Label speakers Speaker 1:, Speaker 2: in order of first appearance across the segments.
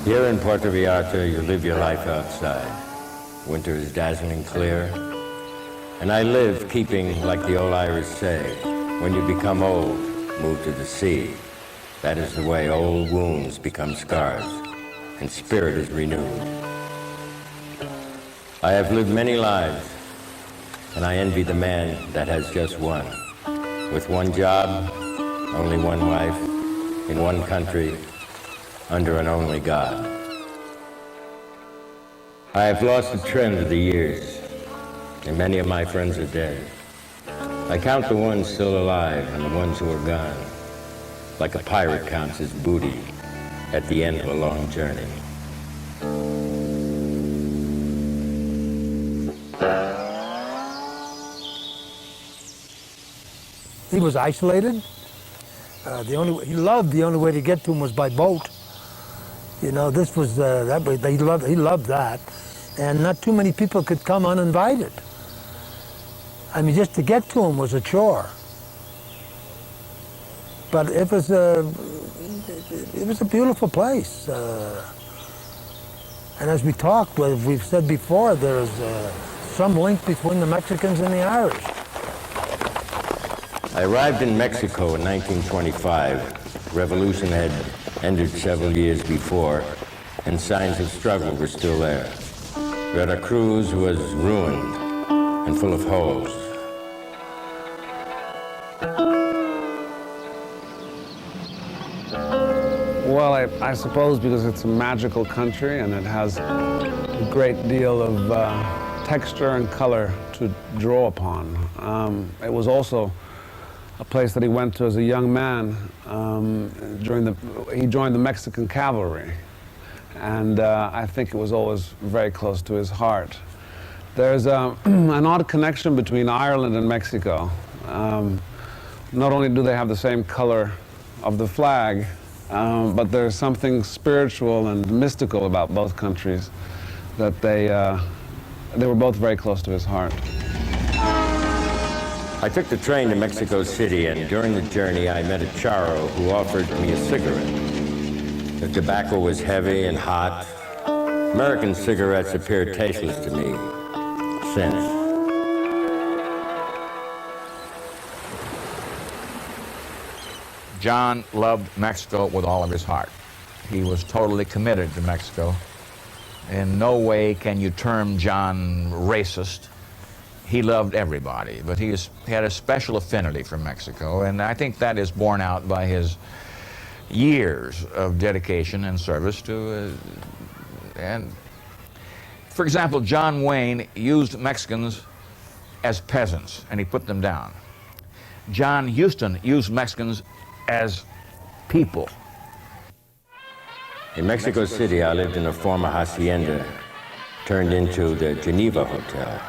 Speaker 1: Here in Puerto Vallarta, you live your life outside. Winter is dazzling clear, and I live keeping, like the old Irish say, when you become old, move to the sea. That is the way old wounds become scars, and spirit is renewed. I have lived many lives, and I envy the man that has just one. With one job, only one wife, in one country, under an only God. I have lost the trend of the years, and many of my friends are dead. I count the ones still alive and the ones who are gone, like a pirate counts his booty at the end of a long journey.
Speaker 2: He was isolated. The only way to get to him was by boat. You know, this was that way. He loved that, and not too many people could come uninvited. I mean, just to get to him was a chore. But it was a beautiful place. And as we talked, we've said before, there is some link between the Mexicans and the Irish.
Speaker 1: I arrived in Mexico in 1925. Revolution had ended several years before, and signs of struggle were still there. Veracruz was ruined and full of holes.
Speaker 3: Well, I suppose because it's a magical country and it has a great deal of texture and color to draw upon. It was also a place that he went to as a young man. He joined the Mexican cavalry, and I think it was always very close to his heart. There's an odd connection between Ireland and Mexico. Not only do they have the same color of the flag, but there's something spiritual and mystical about both countries that they were both very close to his heart.
Speaker 1: I took the train to Mexico City, and during the journey I met a charro who offered me a cigarette. The tobacco was heavy and hot. American cigarettes appeared tasteless to me since.
Speaker 4: John loved Mexico with all of his heart. He was totally committed to Mexico. In no way can you term John racist. He loved everybody, but he had a special affinity for Mexico, and I think that is borne out by his years of dedication and service to, and for example, John Wayne used Mexicans as peasants, and he put them down. John Huston used Mexicans as people.
Speaker 1: In Mexico City, I lived in a former hacienda turned into the Geneva Hotel.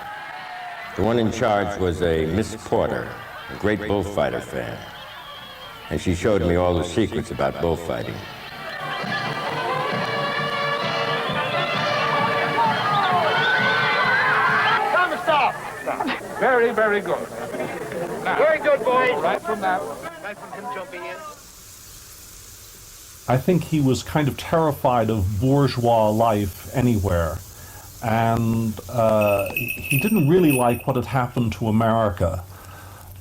Speaker 1: The one in charge was a Miss Porter, a great bullfighter fan, and she showed me all the secrets about bullfighting.
Speaker 5: Stop! Very, very good. Now, very good, boys. Right from that. Right from him jumping in.
Speaker 6: I think he was kind of terrified of bourgeois life anywhere. And he didn't really like what had happened to America.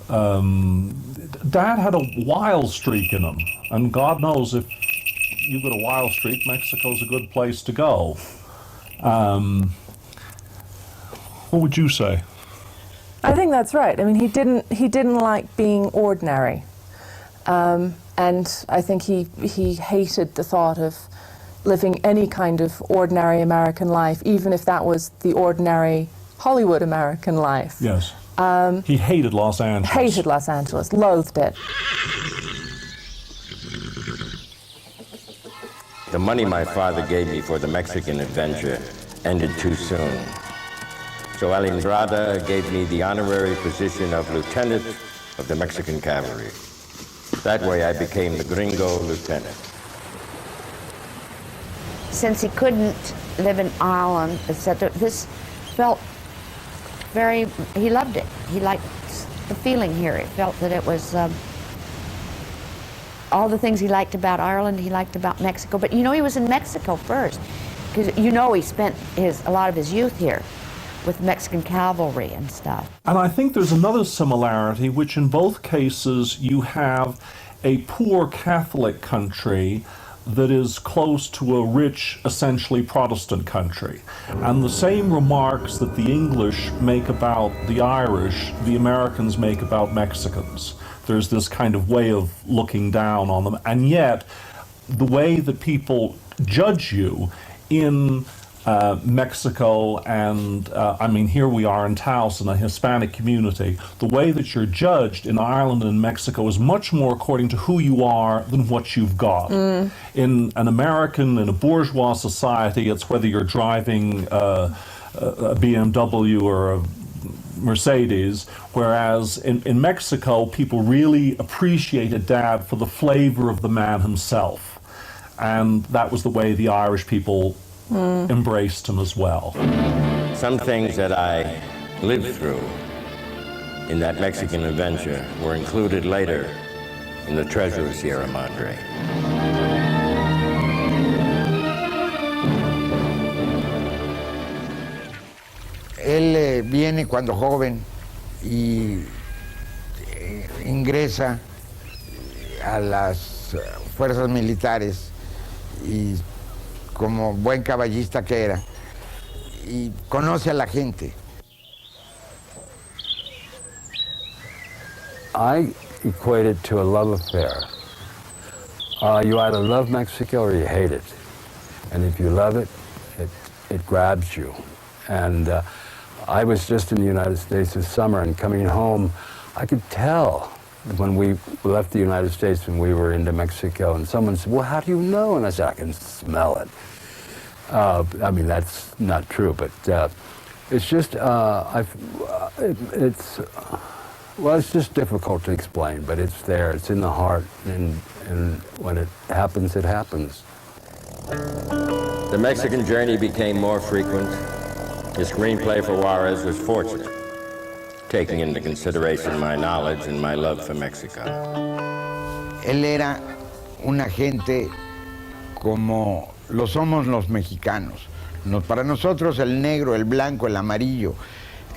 Speaker 6: Dad had a wild streak in him, and God knows if you've got a wild streak, Mexico's a good place to go. What would you say?
Speaker 7: I think that's right. I mean, he didn't like being ordinary, and I think he hated the thought of living any kind of ordinary American life, even if that was the ordinary Hollywood American life.
Speaker 6: Yes. He hated Los Angeles.
Speaker 7: Hated Los Angeles, loathed it.
Speaker 1: The money my father gave me for the Mexican adventure ended too soon. So Alindrada gave me the honorary position of lieutenant of the Mexican cavalry. That way I became the gringo lieutenant.
Speaker 8: Since he couldn't live in Ireland, etc., this felt very, he loved it. He liked the feeling here. He felt that it was all the things he liked about Ireland, he liked about Mexico. But you know, he was in Mexico first, because you know he spent a lot of his youth here with Mexican cavalry and stuff.
Speaker 6: And I think there's another similarity, which in both cases you have a poor Catholic country that is close to a rich, essentially Protestant country. And the same remarks that the English make about the Irish, the Americans make about Mexicans. There's this kind of way of looking down on them. And yet, the way that people judge you in Mexico and, I mean, here we are in Taos in a Hispanic community, the way that you're judged in Ireland and Mexico is much more according to who you are than what you've got. In an American, in a bourgeois society, it's whether you're driving a BMW or a Mercedes, whereas in Mexico, people really appreciated Dad for the flavor of the man himself. And that was the way the Irish people embraced him as well.
Speaker 1: Some things that I lived through in that Mexican adventure were included later in the Treasure of Sierra Madre.
Speaker 9: Él viene cuando joven y ingresa a las fuerzas militares y como buen caballista que era, y conoce a la gente.
Speaker 10: I equate it to a love affair. You either love Mexico or you hate it. And if you love it, it grabs you. And I was just in the United States this summer, and coming home, I could tell when we left the United States and we were into Mexico, and someone said, well, how do you know? And I said, I can smell it. I mean, that's not true, but it's just, well, it's just difficult to explain, but it's there, it's in the heart, and when it happens, it happens.
Speaker 1: The Mexican journey became more frequent. The screenplay for Juarez was fortunate, taking into consideration my knowledge and my love for Mexico.
Speaker 9: Él era un agente como lo somos los mexicanos. Para nosotros el negro, el blanco, el amarillo,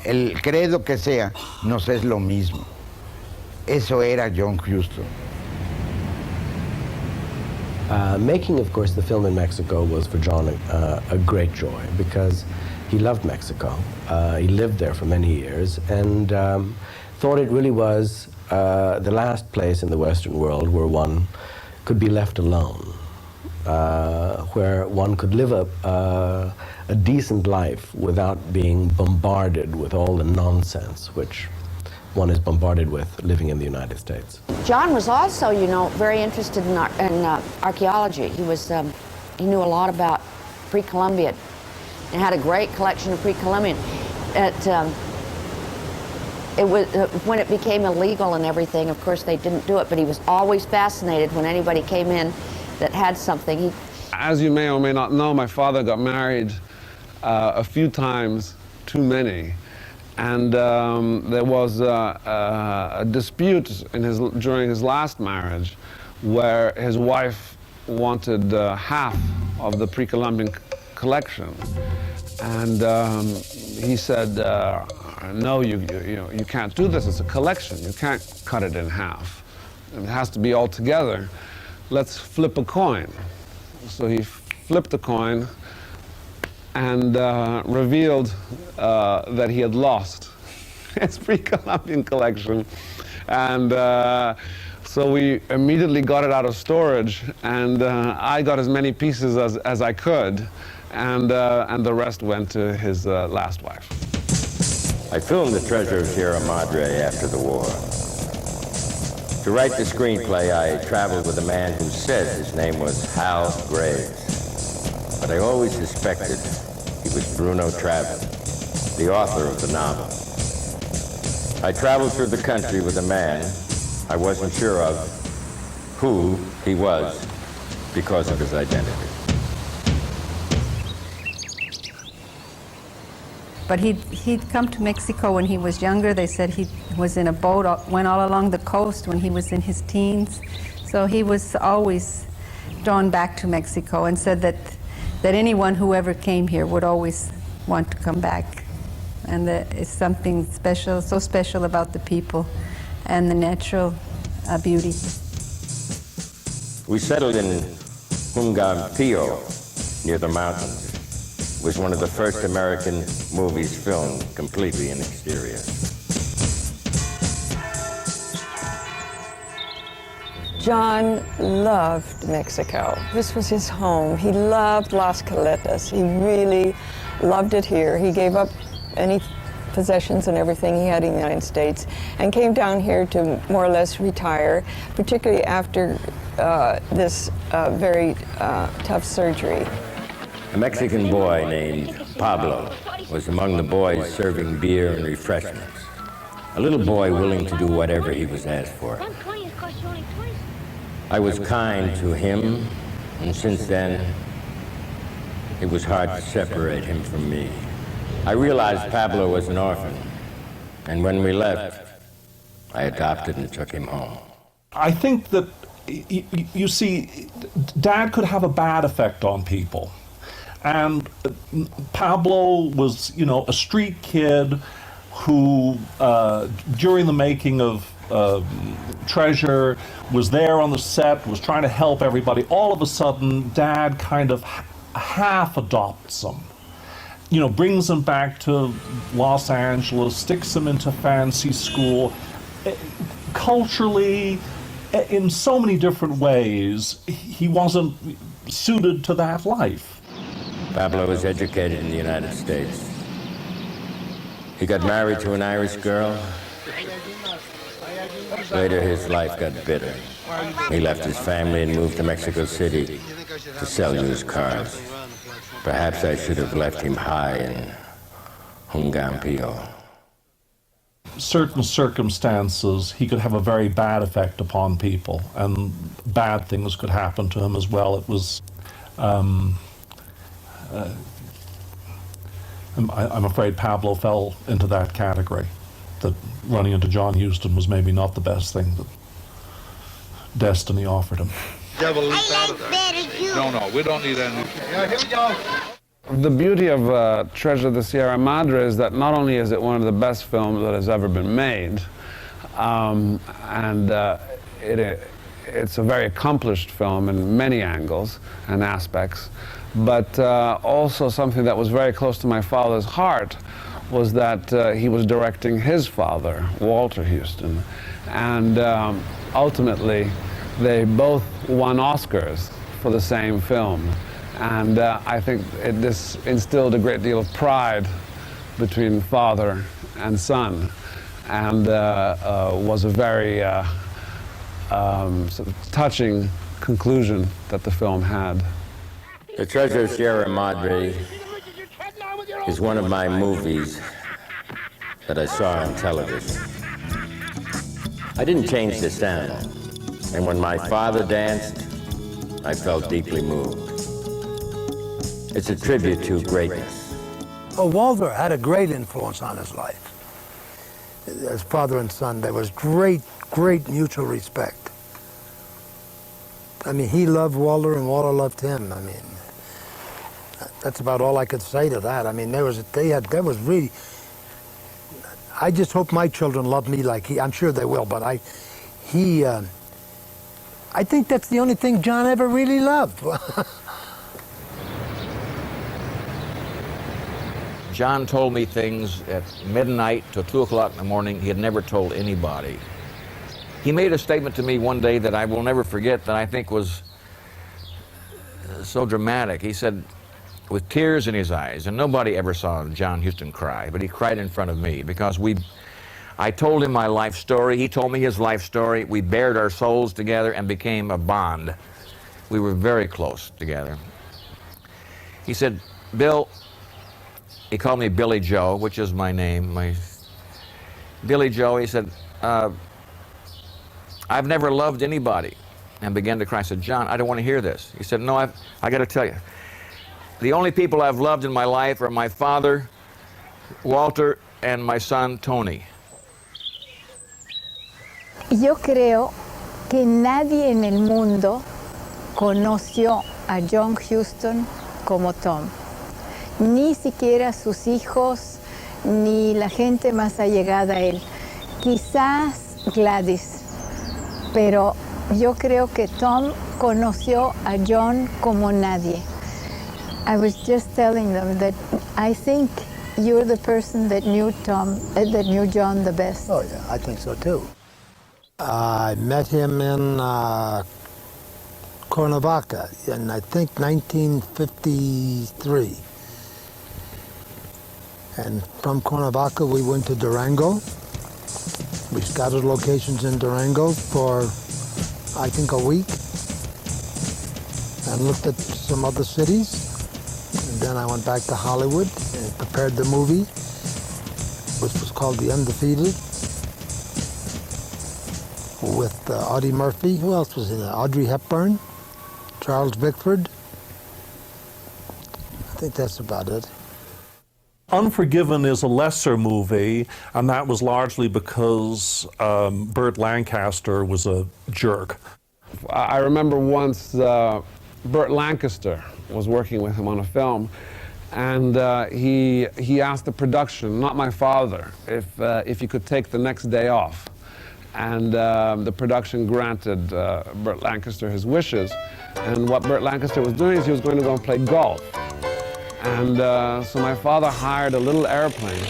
Speaker 9: el credo que sea, nos es lo mismo. Eso era John Huston.
Speaker 11: Making, of course, the film in Mexico was for John a great joy because he loved Mexico. He lived there for many years and thought it really was the last place in the Western world where one could be left alone, where one could live a decent life without being bombarded with all the nonsense which one is bombarded with living in the United States.
Speaker 8: John was also, you know, very interested in archaeology. He knew a lot about pre-Columbian and had a great collection of pre-Columbian. It was when it became illegal and everything, of course they didn't do it, but he was always fascinated when anybody came in that had something.
Speaker 3: As you may or may not know, my father got married a few times, too many. And there was a dispute during his last marriage where his wife wanted half of the pre-Columbian collection. And he said, no, you can't do this. It's a collection. You can't cut it in half. It has to be all together. Let's flip a coin. So he flipped a coin and revealed that he had lost his pre-Columbian collection. And so we immediately got it out of storage, and I got as many pieces as I could, and the rest went to his last wife.
Speaker 1: I filmed The Treasure of Sierra Madre after the war. To write the screenplay, I traveled with a man who said his name was Hal Graves, but I always suspected he was Bruno Travis, the author of the novel. I traveled through the country with a man I wasn't sure of who he was because of his identity.
Speaker 12: But he'd come to Mexico when he was younger. They said he was in a boat, went all along the coast when he was in his teens. So he was always drawn back to Mexico and said that anyone who ever came here would always want to come back. And it's something special, so special about the people and the natural beauty.
Speaker 1: We settled in Jungampillo, near the mountains. It was one of the first American movies filmed completely in exterior.
Speaker 13: John loved Mexico. This was his home. He loved Las Caletas. He really loved it here. He gave up any possessions and everything he had in the United States and came down here to more or less retire, particularly after this very tough surgery.
Speaker 1: A Mexican boy named Pablo was among the boys serving beer and refreshments. A little boy willing to do whatever he was asked for. I was kind to him, and since then, it was hard to separate him from me. I realized Pablo was an orphan, and when we left, I adopted and took him home.
Speaker 6: I think that, you see, Dad could have a bad effect on people. And Pablo was, you know, a street kid who, during the making of Treasure, was there on the set, was trying to help everybody. All of a sudden, Dad kind of half adopts him. You know, brings him back to Los Angeles, sticks him into fancy school. Culturally, in so many different ways, he wasn't suited to that life.
Speaker 1: Pablo was educated in the United States. He got married to an Irish girl. Later, his life got bitter. He left his family and moved to Mexico City to sell used cars. Perhaps I should have left him high in Jungampillo.
Speaker 6: Certain circumstances, he could have a very bad effect upon people, and bad things could happen to him as well. It was, I'm afraid Pablo fell into that category, that running into John Huston was maybe not the best thing that destiny offered him.
Speaker 5: Devil leap out of there. No, we don't need any. Yeah, here we go.
Speaker 3: The beauty of Treasure of the Sierra Madre is that not only is it one of the best films that has ever been made, it's a very accomplished film in many angles and aspects, but also something that was very close to my father's heart was that he was directing his father, Walter Huston, and ultimately they both won Oscars for the same film. And I think this instilled a great deal of pride between father and son, and was a very sort of touching conclusion that the film had.
Speaker 1: The Treasure of Sierra Madre is one of my movies that I saw on television. I didn't change the sound, and when my father danced, I felt deeply moved. It's a tribute to greatness.
Speaker 2: Oh, Walter had a great influence on his life. As father and son, there was great mutual respect. I mean, he loved Walter and Walter loved him. I mean, that's about all I could say to that. I mean, there was really, I just hope my children love me like I'm sure they will, but I think that's the only thing John ever really loved.
Speaker 4: John told me things at midnight to 2 o'clock in the morning he had never told anybody. He made a statement to me one day that I will never forget, that I think was so dramatic. He said, with tears in his eyes, and nobody ever saw John Huston cry, but he cried in front of me because I told him my life story, he told me his life story, we bared our souls together and became a bond. We were very close together. He said, Bill, he called me Billy Joe, which is my name. Billy Joe, he said, I've never loved anybody, and began to cry. I said, John, I don't want to hear this. He said, no, I got to tell you. The only people I've loved in my life are my father, Walter, and my son, Tony.
Speaker 14: Yo creo que nadie en el mundo conoció a John Huston como Tom. Ni siquiera sus hijos, ni la gente más allegada a él. Quizás Gladys, pero yo creo que Tom conoció a John como nadie. I was just telling them that I think you're the person that knew Tom, that knew John the best.
Speaker 2: Oh yeah, I think so too. I met him in Cuernavaca in, I think, 1953. And from Cuernavaca, we went to Durango. We scouted locations in Durango for, I think, a week, and looked at some other cities. And then I went back to Hollywood and prepared the movie, which was called The Undefeated, with Audie Murphy. Who else was in it? Audrey Hepburn, Charles Bickford. I think that's about it.
Speaker 6: Unforgiven is a lesser movie, and that was largely because Burt Lancaster was a jerk.
Speaker 3: I remember once Burt Lancaster was working with him on a film, and he asked the production, not my father, if he could take the next day off. And the production granted Burt Lancaster his wishes. And what Burt Lancaster was doing is he was going to go and play golf. And so my father hired a little airplane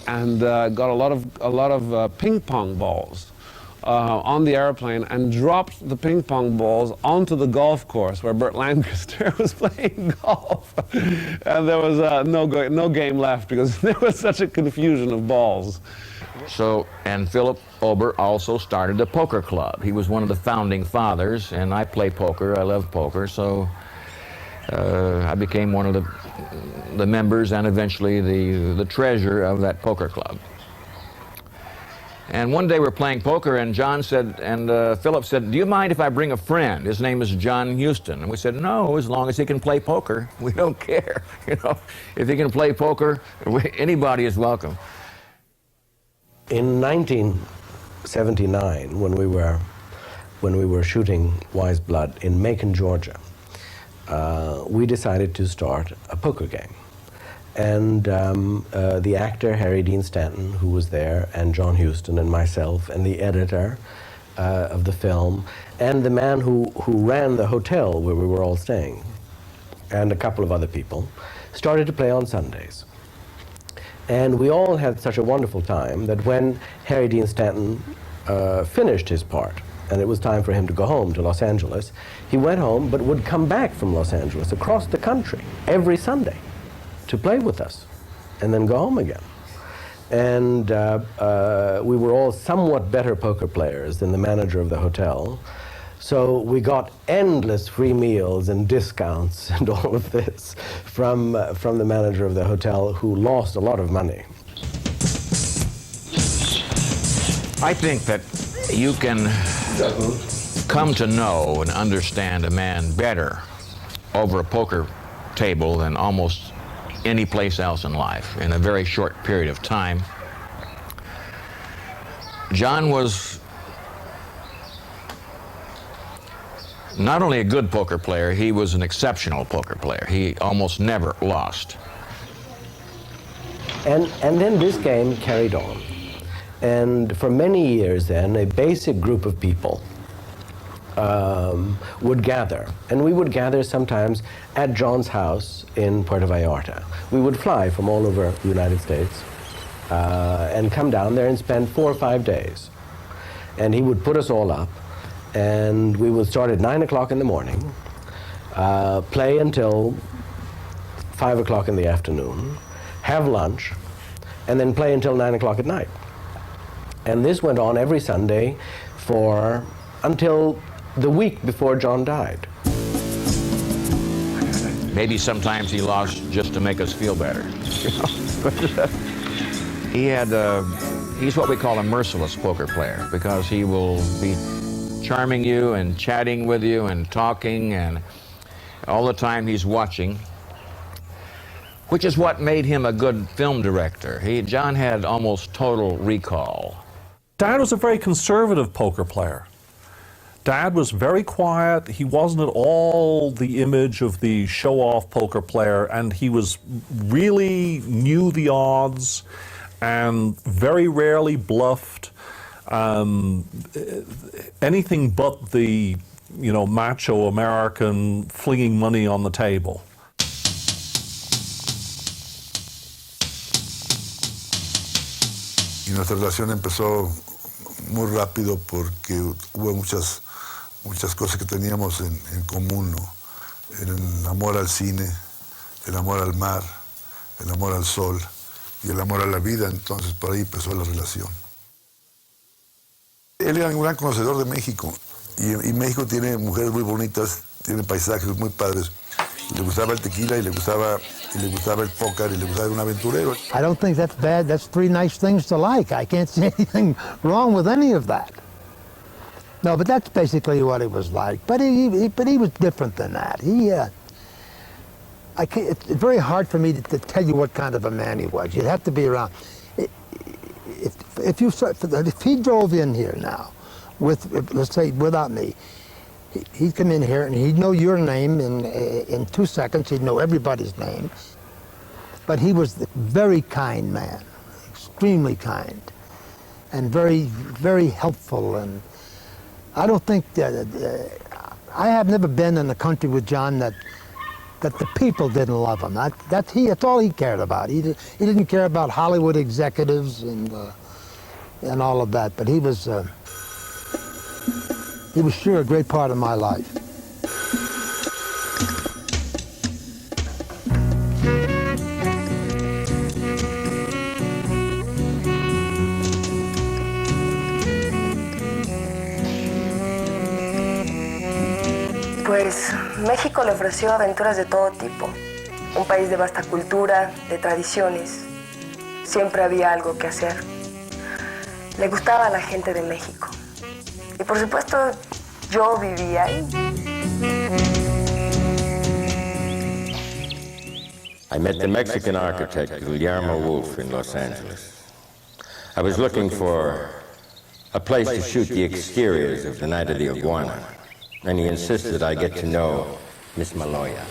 Speaker 3: and got a lot of ping pong balls on the airplane and dropped the ping pong balls onto the golf course where Burt Lancaster was playing golf. And there was no game left because there was such a confusion of balls.
Speaker 4: So, and Philip Ober also started a poker club. He was one of the founding fathers, and I play poker. I love poker, so I became one of the members and eventually the treasurer of that poker club. And one day we're playing poker, and John said, and Philip said, "Do you mind if I bring a friend? His name is John Huston." And we said, "No, as long as he can play poker, we don't care. You know, if he can play poker, anybody is welcome."
Speaker 11: In 1979, when we were shooting Wise Blood in Macon, Georgia, we decided to start a poker game. And the actor Harry Dean Stanton, who was there, and John Huston and myself, and the editor of the film, and the man who ran the hotel where we were all staying, and a couple of other people, started to play on Sundays. And we all had such a wonderful time that when Harry Dean Stanton finished his part, and it was time for him to go home to Los Angeles, he went home but would come back from Los Angeles across the country every Sunday to play with us and then go home again. And we were all somewhat better poker players than the manager of the hotel. So we got endless free meals and discounts and all of this from the manager of the hotel, who lost a lot of money.
Speaker 4: I think that you can come to know and understand a man better over a poker table than almost any place else in life in a very short period of time. John was not only a good poker player, he was an exceptional poker player. He almost never lost.
Speaker 11: And then this game carried on. And for many years then, a basic group of people would gather. And we would gather sometimes at John's house in Puerto Vallarta. We would fly from all over the United States and come down there and spend 4 or 5 days. And he would put us all up, and we would start at 9 o'clock in the morning, play until 5 o'clock in the afternoon, have lunch, and then play until 9 o'clock at night. And this went on every Sunday until the week before John died.
Speaker 4: Maybe sometimes he lost just to make us feel better. You know? He's what we call a merciless poker player, because he will be charming you and chatting with you and talking, and all the time he's watching, which is what made him a good film director. John had almost total recall.
Speaker 6: Dad was a very conservative poker player. Dad was very quiet. He wasn't at all the image of the show-off poker player, and he was really knew the odds and very rarely bluffed. Anything but the, you know, macho American flinging money on the table.
Speaker 15: Y nuestra relación empezó muy rápido porque hubo muchas cosas que teníamos en común, ¿no? El amor al cine, el amor al mar, el amor al sol y el amor a la vida. Entonces por ahí empezó la relación. Él era un gran conocedor de México y México tiene mujeres muy bonitas, tiene paisajes muy padres. Le gustaba el tequila y le gustaba el póker y le gustaba un aventurero.
Speaker 2: I don't think that's bad. That's three nice things to like. I can't see anything wrong with any of that. No, but that's basically what he was like. But he was different than that. It's very hard for me to tell you what kind of a man he was. You'd have to be around. If he drove in here now, let's say without me, he'd come in here and he'd know your name in 2 seconds. He'd know everybody's name. But he was a very kind man, extremely kind, and very, very helpful. And I don't think that I have never been in a country with John that the people didn't love him. That's all he cared about. He didn't care about Hollywood executives and all of that. But he was sure a great part of my life.
Speaker 16: Pues México le ofreció aventuras de todo tipo. Un país de vasta cultura, de tradiciones. Siempre había algo que hacer. Le gustaba a la gente de México. Y por supuesto, yo vivía ahí.
Speaker 1: I met the Mexican architect Guillermo Wolf in Los Angeles. I was looking for a place to shoot the exteriors of the Night of the Iguana, and he insisted I get to know Miss Maloya.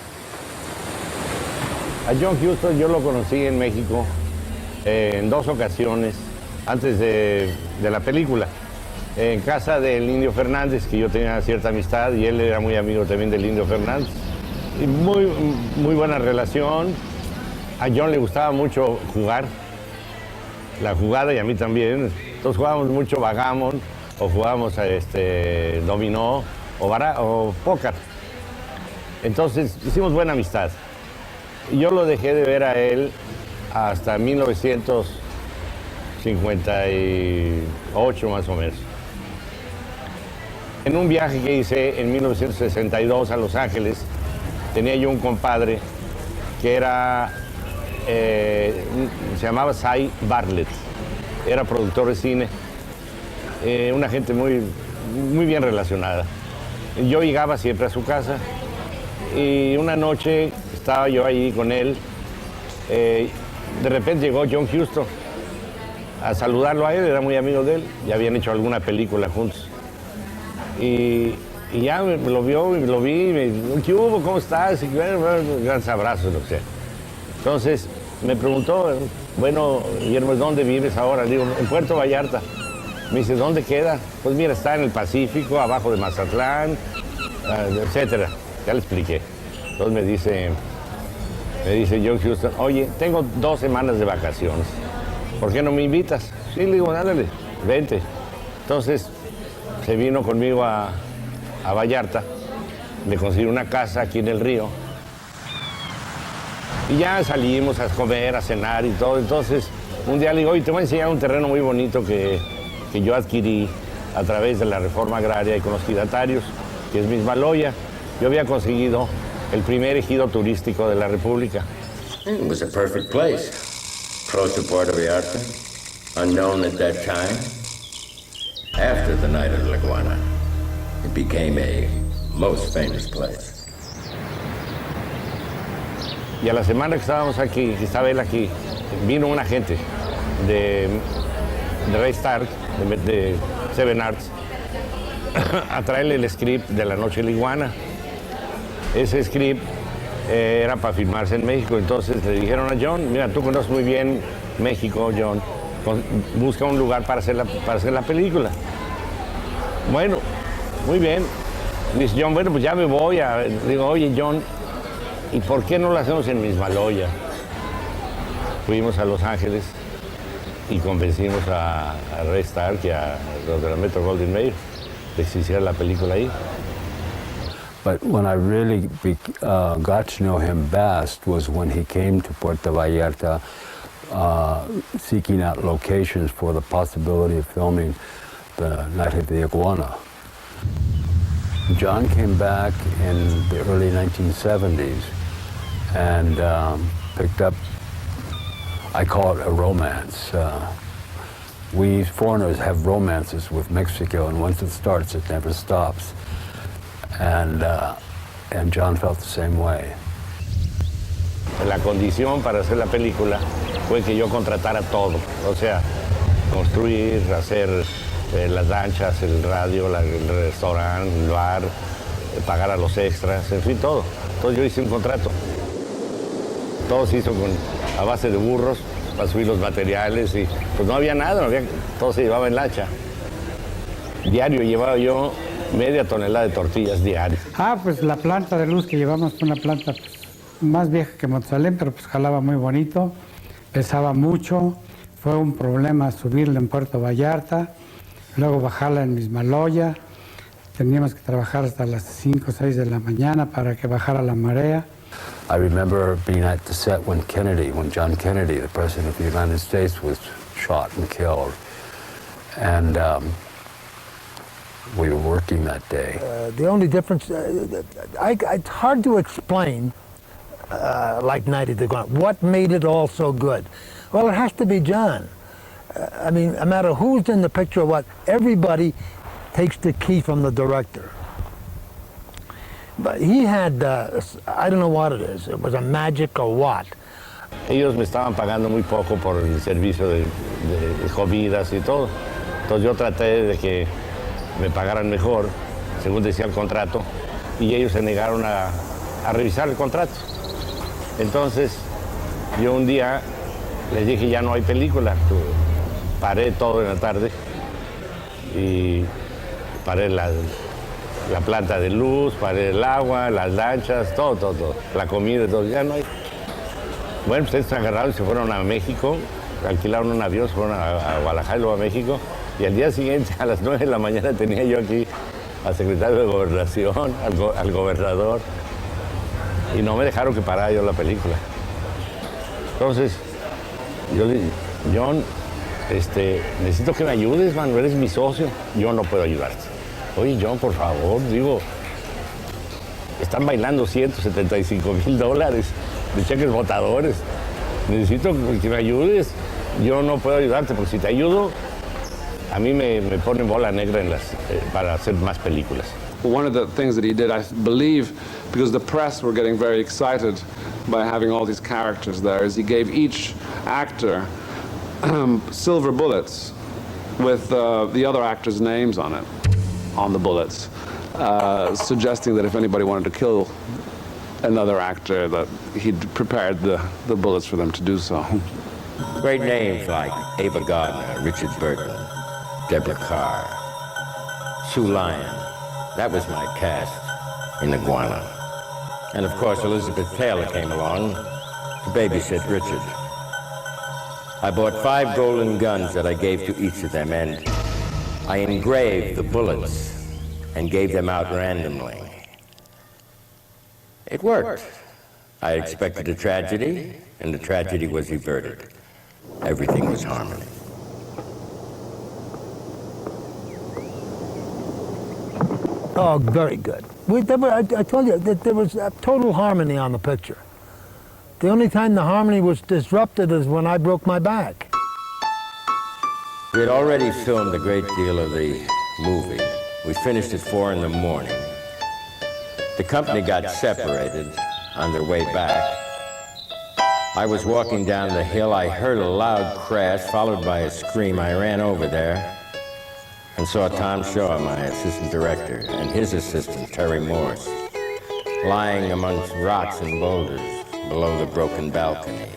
Speaker 17: A John Huston yo lo conocí en México en 2 ocasiones antes de la película. En casa del Indio Fernández, que yo tenía cierta amistad, y él era muy amigo también del Indio Fernández. Y muy buena relación. A John le gustaba mucho jugar, la jugada, y a mí también. Entonces jugábamos mucho bagamón, o jugábamos dominó, o póker. Entonces hicimos buena amistad. Y yo lo dejé de ver a él hasta 1958 más o menos. En un viaje que hice en 1962 a Los Ángeles, tenía yo un compadre que era, se llamaba Cy Bartlett, era productor de cine, una gente muy bien relacionada. Yo llegaba siempre a su casa y una noche estaba yo ahí con él, de repente llegó John Huston a saludarlo a él, era muy amigo de él, ya habían hecho alguna película juntos. Y ya lo vio, lo vi, y me dijo, ¿qué hubo? ¿Cómo estás? Y grandes abrazos, lo que sea. Entonces me preguntó, bueno, Guillermo, ¿dónde vives ahora? Le digo, en Puerto Vallarta. Me dice, ¿dónde queda? Pues mira, está en el Pacífico, abajo de Mazatlán, etcétera. Ya le expliqué. Entonces me dice John Huston, oye, tengo 2 semanas de vacaciones. ¿Por qué no me invitas? Sí, le digo, ándale, vente. Entonces se vino conmigo a Vallarta, le conseguí una casa aquí en el río. Y ya salimos a comer, a cenar y todo. Entonces, un día le digo, oye, te voy a enseñar un terreno muy bonito que yo adquirí a través de la reforma agraria y con los giratarios, que es Miss Maloya. Yo había conseguido el primer ejido turístico de la República.
Speaker 1: It was a perfect place, close to Puerto Vallarta, unknown at that time. After the Night of the Iguana, it became a most famous place.
Speaker 17: Y a la semana que estábamos aquí, que estaba él aquí, vino un agente de Ray Stark, de Seven Arts, a traerle el script de La Noche de la Iguana. Ese script era para filmarse en México, entonces le dijeron a John, mira, tú conoces muy bien México, John, busca un lugar para hacer la película. Bueno, muy bien. Dice John, bueno, pues ya me voy. Digo, oye, John, ¿y por qué no lo hacemos en Mismaloya? Fuimos a Los Ángeles y convencimos a Ray Stark y a los de la Metro Goldwyn Mayer de que se hiciera la película ahí.
Speaker 10: But when I really got to know him best was when he came to Puerto Vallarta seeking out locations for the possibility of filming The Night of the Iguana. John came back in the early 1970s and picked up, I call it a romance. We foreigners have romances with Mexico, and once it starts, it never stops. And John felt the same way.
Speaker 17: La condición para hacer la película fue que yo contratara todo, o sea, construir, hacer las lanchas, el radio, el restaurante, el bar, pagar a los extras, en fin, todo. Entonces yo hice un contrato. Todo se hizo a base de burros para subir los materiales y pues no había nada, todo se llevaba en lancha. Diario llevaba yo media tonelada de tortillas diarias.
Speaker 18: Pues la planta de luz que llevamos fue una planta más vieja que Matusalén, pero pues jalaba muy bonito, pesaba mucho, fue un problema subirla en Puerto Vallarta, luego bajarla en Mismaloya, teníamos que trabajar hasta las 5 o 6 de la mañana para que bajara la marea.
Speaker 10: I remember being at the set when John Kennedy, the President of the United States, was shot and killed. And we were working that day.
Speaker 2: The only difference, it's hard to explain, like Night of the Iguana. What made it all so good? Well, it has to be John. I mean, no matter who's in the picture or what, everybody takes the key from the director. But he had, I don't know what it is, it was a magic or what.
Speaker 17: Ellos me estaban pagando muy poco por el servicio de comidas y todo. Entonces yo traté de que me pagaran mejor, según decía el contrato, y ellos se negaron a revisar el contrato. Entonces yo un día les dije, ya no hay película. Paré todo en la tarde y paré la planta de luz, paré el agua, las lanchas, todo, la comida, todo, ya no hay. Bueno, pues estos agarraron y se fueron a México, alquilaron un avión, se fueron a Guadalajara y luego a México, y al día siguiente, a las 9 de la mañana, tenía yo aquí al secretario de Gobernación, al gobernador, y no me dejaron que parara yo la película. Entonces, yo le dije, John, necesito que me ayudes, man, eres mi socio, yo no puedo ayudarte. Oye, John, por favor, digo, están bailando $175,000 de cheques votadores. Necesito que me ayudes. Yo no puedo ayudarte, porque si te ayudo, a mí me ponen bola negra para hacer más películas.
Speaker 3: One of the things that he did, I believe, because the press were getting very excited by having all these characters there, is he gave each actor silver bullets with the other actors' names on it, on the bullets, suggesting that if anybody wanted to kill another actor, that he'd prepared the bullets for them to do so.
Speaker 1: Great names like Ava Gardner, Richard Burton, Deborah Carr, Sue Lyon. That was my cast in Iguana. And of course, Elizabeth Taylor came along to babysit Richard. I bought 5 golden guns that I gave to each of them, and I engraved the bullets and gave them out randomly. It worked. I expected a tragedy, and the tragedy was averted. Everything was harmony.
Speaker 2: Oh, very good. I told you that there was a total harmony on the picture. The only time the harmony was disrupted is when I broke my back.
Speaker 1: We had already filmed a great deal of the movie. We finished at 4 in the morning. The company got separated on their way back. I was walking down the hill. I heard a loud crash followed by a scream. I ran over there. and saw Tom Shaw, my assistant director, and his assistant, Terry Morse, lying amongst rocks and boulders below the broken balcony.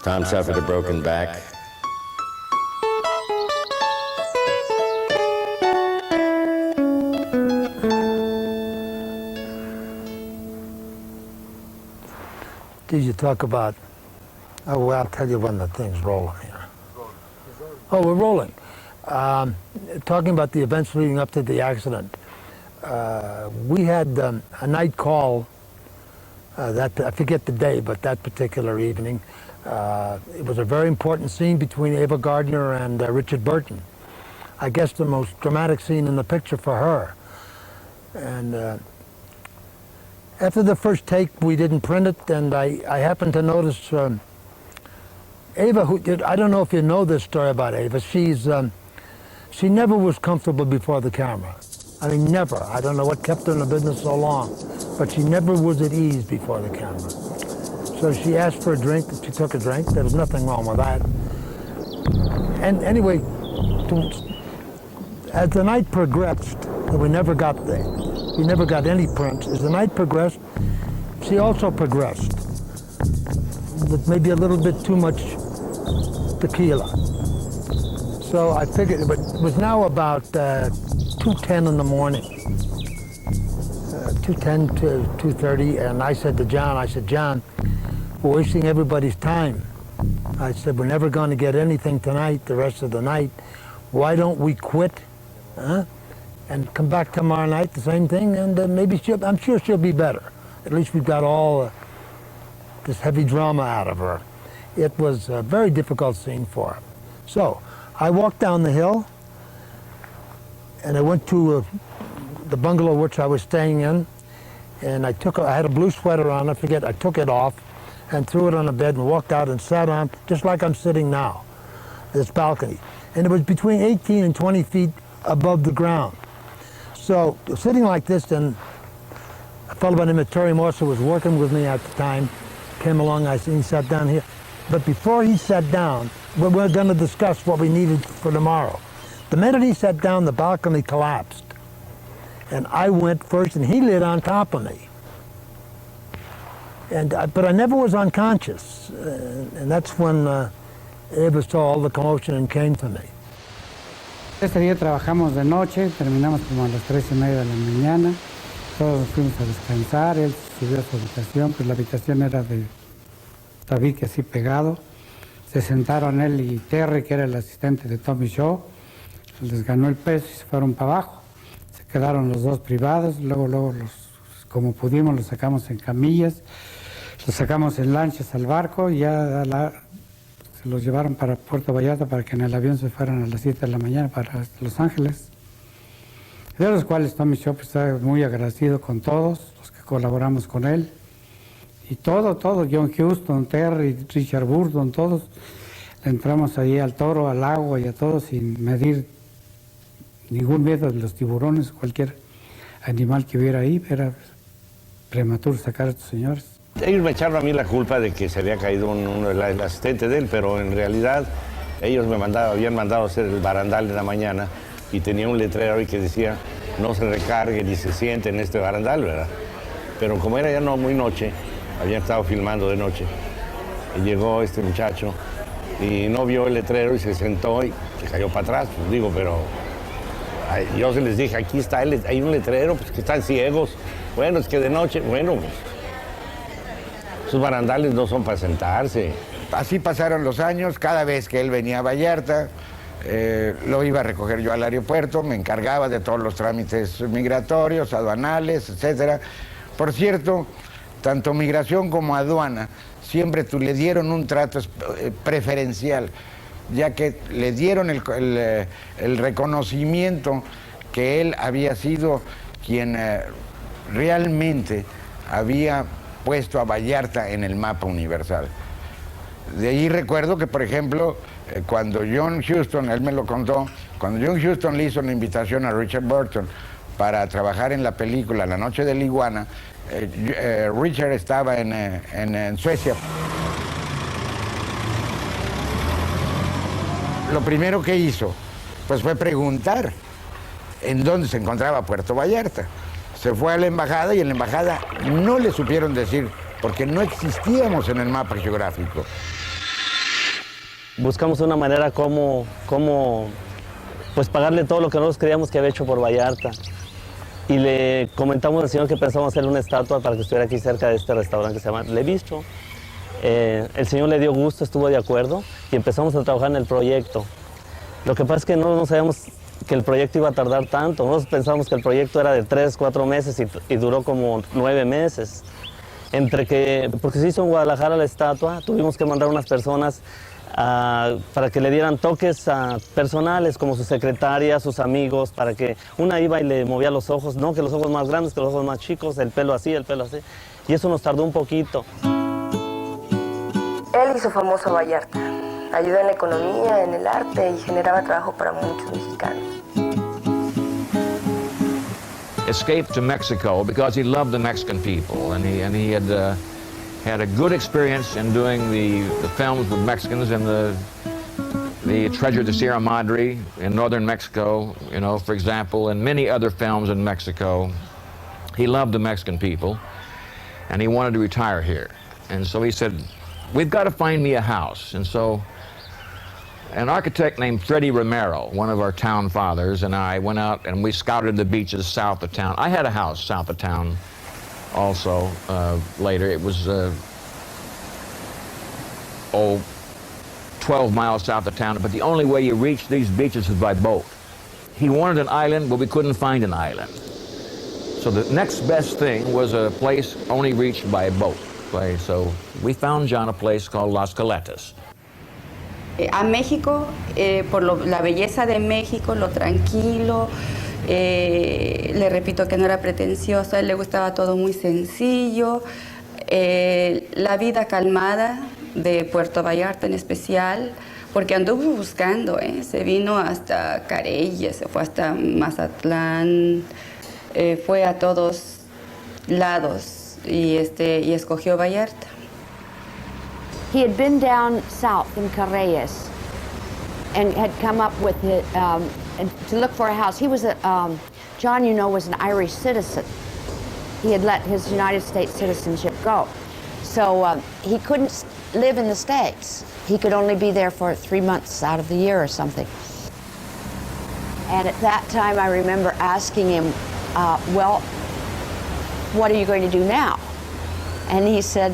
Speaker 1: Tom suffered a broken back.
Speaker 2: Did you talk about, oh, well, I'll tell you when the thing's rolling here. Oh, we're rolling. Talking about the events leading up to the accident. We had a night call, I forget the day, but that particular evening. It was a very important scene between Ava Gardner and Richard Burton. I guess the most dramatic scene in the picture for her. And after the first take, we didn't print it, and I happened to notice Ava, I don't know if you know this story about Ava. She never was comfortable before the camera. I mean, never. I don't know what kept her in the business so long, but she never was at ease before the camera. So she asked for a drink, she took a drink. There was nothing wrong with that. And anyway, as the night progressed, we never got any prints. As the night progressed, she also progressed with maybe a little bit too much tequila. So I figured it was now about 2:10 in the morning, 2:10 to 2:30, and I said to John, John, we're wasting everybody's time. I said, we're never going to get anything tonight, the rest of the night. Why don't we quit? And come back tomorrow night, the same thing, and maybe I'm sure she'll be better. At least we've got all this heavy drama out of her. It was a very difficult scene for her. So I walked down the hill, and I went to the bungalow which I was staying in, and I had a blue sweater on, I took it off, and threw it on the bed and walked out and sat on, just like I'm sitting now, this balcony. And it was between 18 and 20 feet above the ground. So sitting like this, and a fellow by the name of Terry Morse, who was working with me at the time, came along. He sat down here. But before he sat down, we were going to discuss what we needed for tomorrow. The minute he sat down, the balcony collapsed. And I went first, and he lit on top of me. But I never was unconscious. And that's when Ava saw all the commotion and came to me.
Speaker 18: Ese día trabajamos de noche, terminamos como a las 3:30 de la mañana. Todos fuimos a descansar, él subió a su habitación, pues la habitación era de tabique así pegado. Se sentaron él y Terry, que era el asistente de Tommy Shaw, les ganó el peso y se fueron para abajo. Se quedaron los dos privados, luego como pudimos los sacamos en camillas, los sacamos en lanchas al barco y ya se los llevaron para Puerto Vallarta para que en el avión se fueran a las 7 de la mañana para Los Ángeles. De los cuales Tommy Shaw está muy agradecido con todos los que colaboramos con él. Y todo, John Huston, Terry, Richard Burton, todos le entramos ahí al toro, al agua y a todos sin medir ningún miedo de los tiburones, cualquier animal que hubiera ahí. Era prematuro sacar a estos señores.
Speaker 17: Ellos me echaron a mí la culpa de que se había caído el asistente de él, pero en realidad ellos habían mandado a hacer el barandal en la mañana y tenía un letrero ahí que decía no se recargue ni se siente en este barandal, ¿verdad? Pero como era ya muy noche, habían estado filmando de noche, y llegó este muchacho y no vio el letrero y se sentó y se cayó para atrás, pues digo, pero yo se les dije, aquí está, hay un letrero, pues que están ciegos. Bueno, es que de noche, bueno, pues, esos barandales no son para sentarse.
Speaker 9: Así pasaron los años. Cada vez que él venía a Vallarta, lo iba a recoger yo al aeropuerto, me encargaba de todos los trámites migratorios, aduanales, etc. Por cierto, tanto migración como aduana siempre le dieron un trato preferencial, ya que le dieron el reconocimiento que él había sido quien realmente había puesto a Vallarta en el mapa universal. De ahí recuerdo que, por ejemplo, cuando John Huston, él me lo contó, cuando John Huston le hizo una invitación a Richard Burton para trabajar en la película La Noche de la Iguana, Richard estaba en Suecia. lo primero que hizo pues fue preguntar en dónde se encontraba Puerto Vallarta. Se fue a la embajada y en la embajada no le supieron decir, porque no existíamos en el mapa geográfico.
Speaker 19: Buscamos una manera como pues pagarle todo lo que nosotros creíamos que había hecho por Vallarta. Y le comentamos al señor que pensamos hacerle una estatua para que estuviera aquí cerca de este restaurante que se llama Le Bistro. El señor le dio gusto, estuvo de acuerdo y empezamos a trabajar en el proyecto. Lo que pasa es que no sabíamos que el proyecto iba a tardar tanto. Nosotros pensábamos que el proyecto era de 3, 4 meses y duró como 9 meses. Porque se hizo en Guadalajara la estatua, tuvimos que mandar unas personas para que le dieran toques personales, como su secretaria, sus amigos, para que una iba y le movía los ojos, no que los ojos más grandes, que los ojos más chicos, el pelo así, y eso nos tardó un poquito.
Speaker 16: Él hizo famoso a Vallarta, ayudó en la economía, en el arte y generaba trabajo para muchos mexicanos.
Speaker 4: Escaped to Mexico because he loved the Mexican people, and he had a good experience in doing the films with Mexicans and the Treasure of the Sierra Madre in northern Mexico, you know, for example, and many other films in Mexico. He loved the Mexican people, and he wanted to retire here. And so he said, we've got to find me a house. And so an architect named Freddie Romero, one of our town fathers, and I went out and we scouted the beaches south of town. I had a house south of town also later. It was 12 miles south of town, but the only way you reach these beaches is by boat. He wanted an island, but we couldn't find an island. So the next best thing was a place only reached by a boat. So we found John a place called Las Caletas.
Speaker 20: A México, por la belleza de México, lo tranquilo, le repito que no era pretencioso, a él le gustaba todo muy sencillo, la vida calmada de Puerto Vallarta en especial, porque anduvo buscando, se vino hasta Carella, se fue hasta Mazatlán, fue a todos lados y escogió Vallarta.
Speaker 8: He had been down south in Carreyes and had come up with it to look for a house. He was John, you know, was an Irish citizen. He had let his United States citizenship go. So he couldn't live in the States. He could only be there for 3 months out of the year or something. And at that time, I remember asking him, well, what are you going to do now? And he said,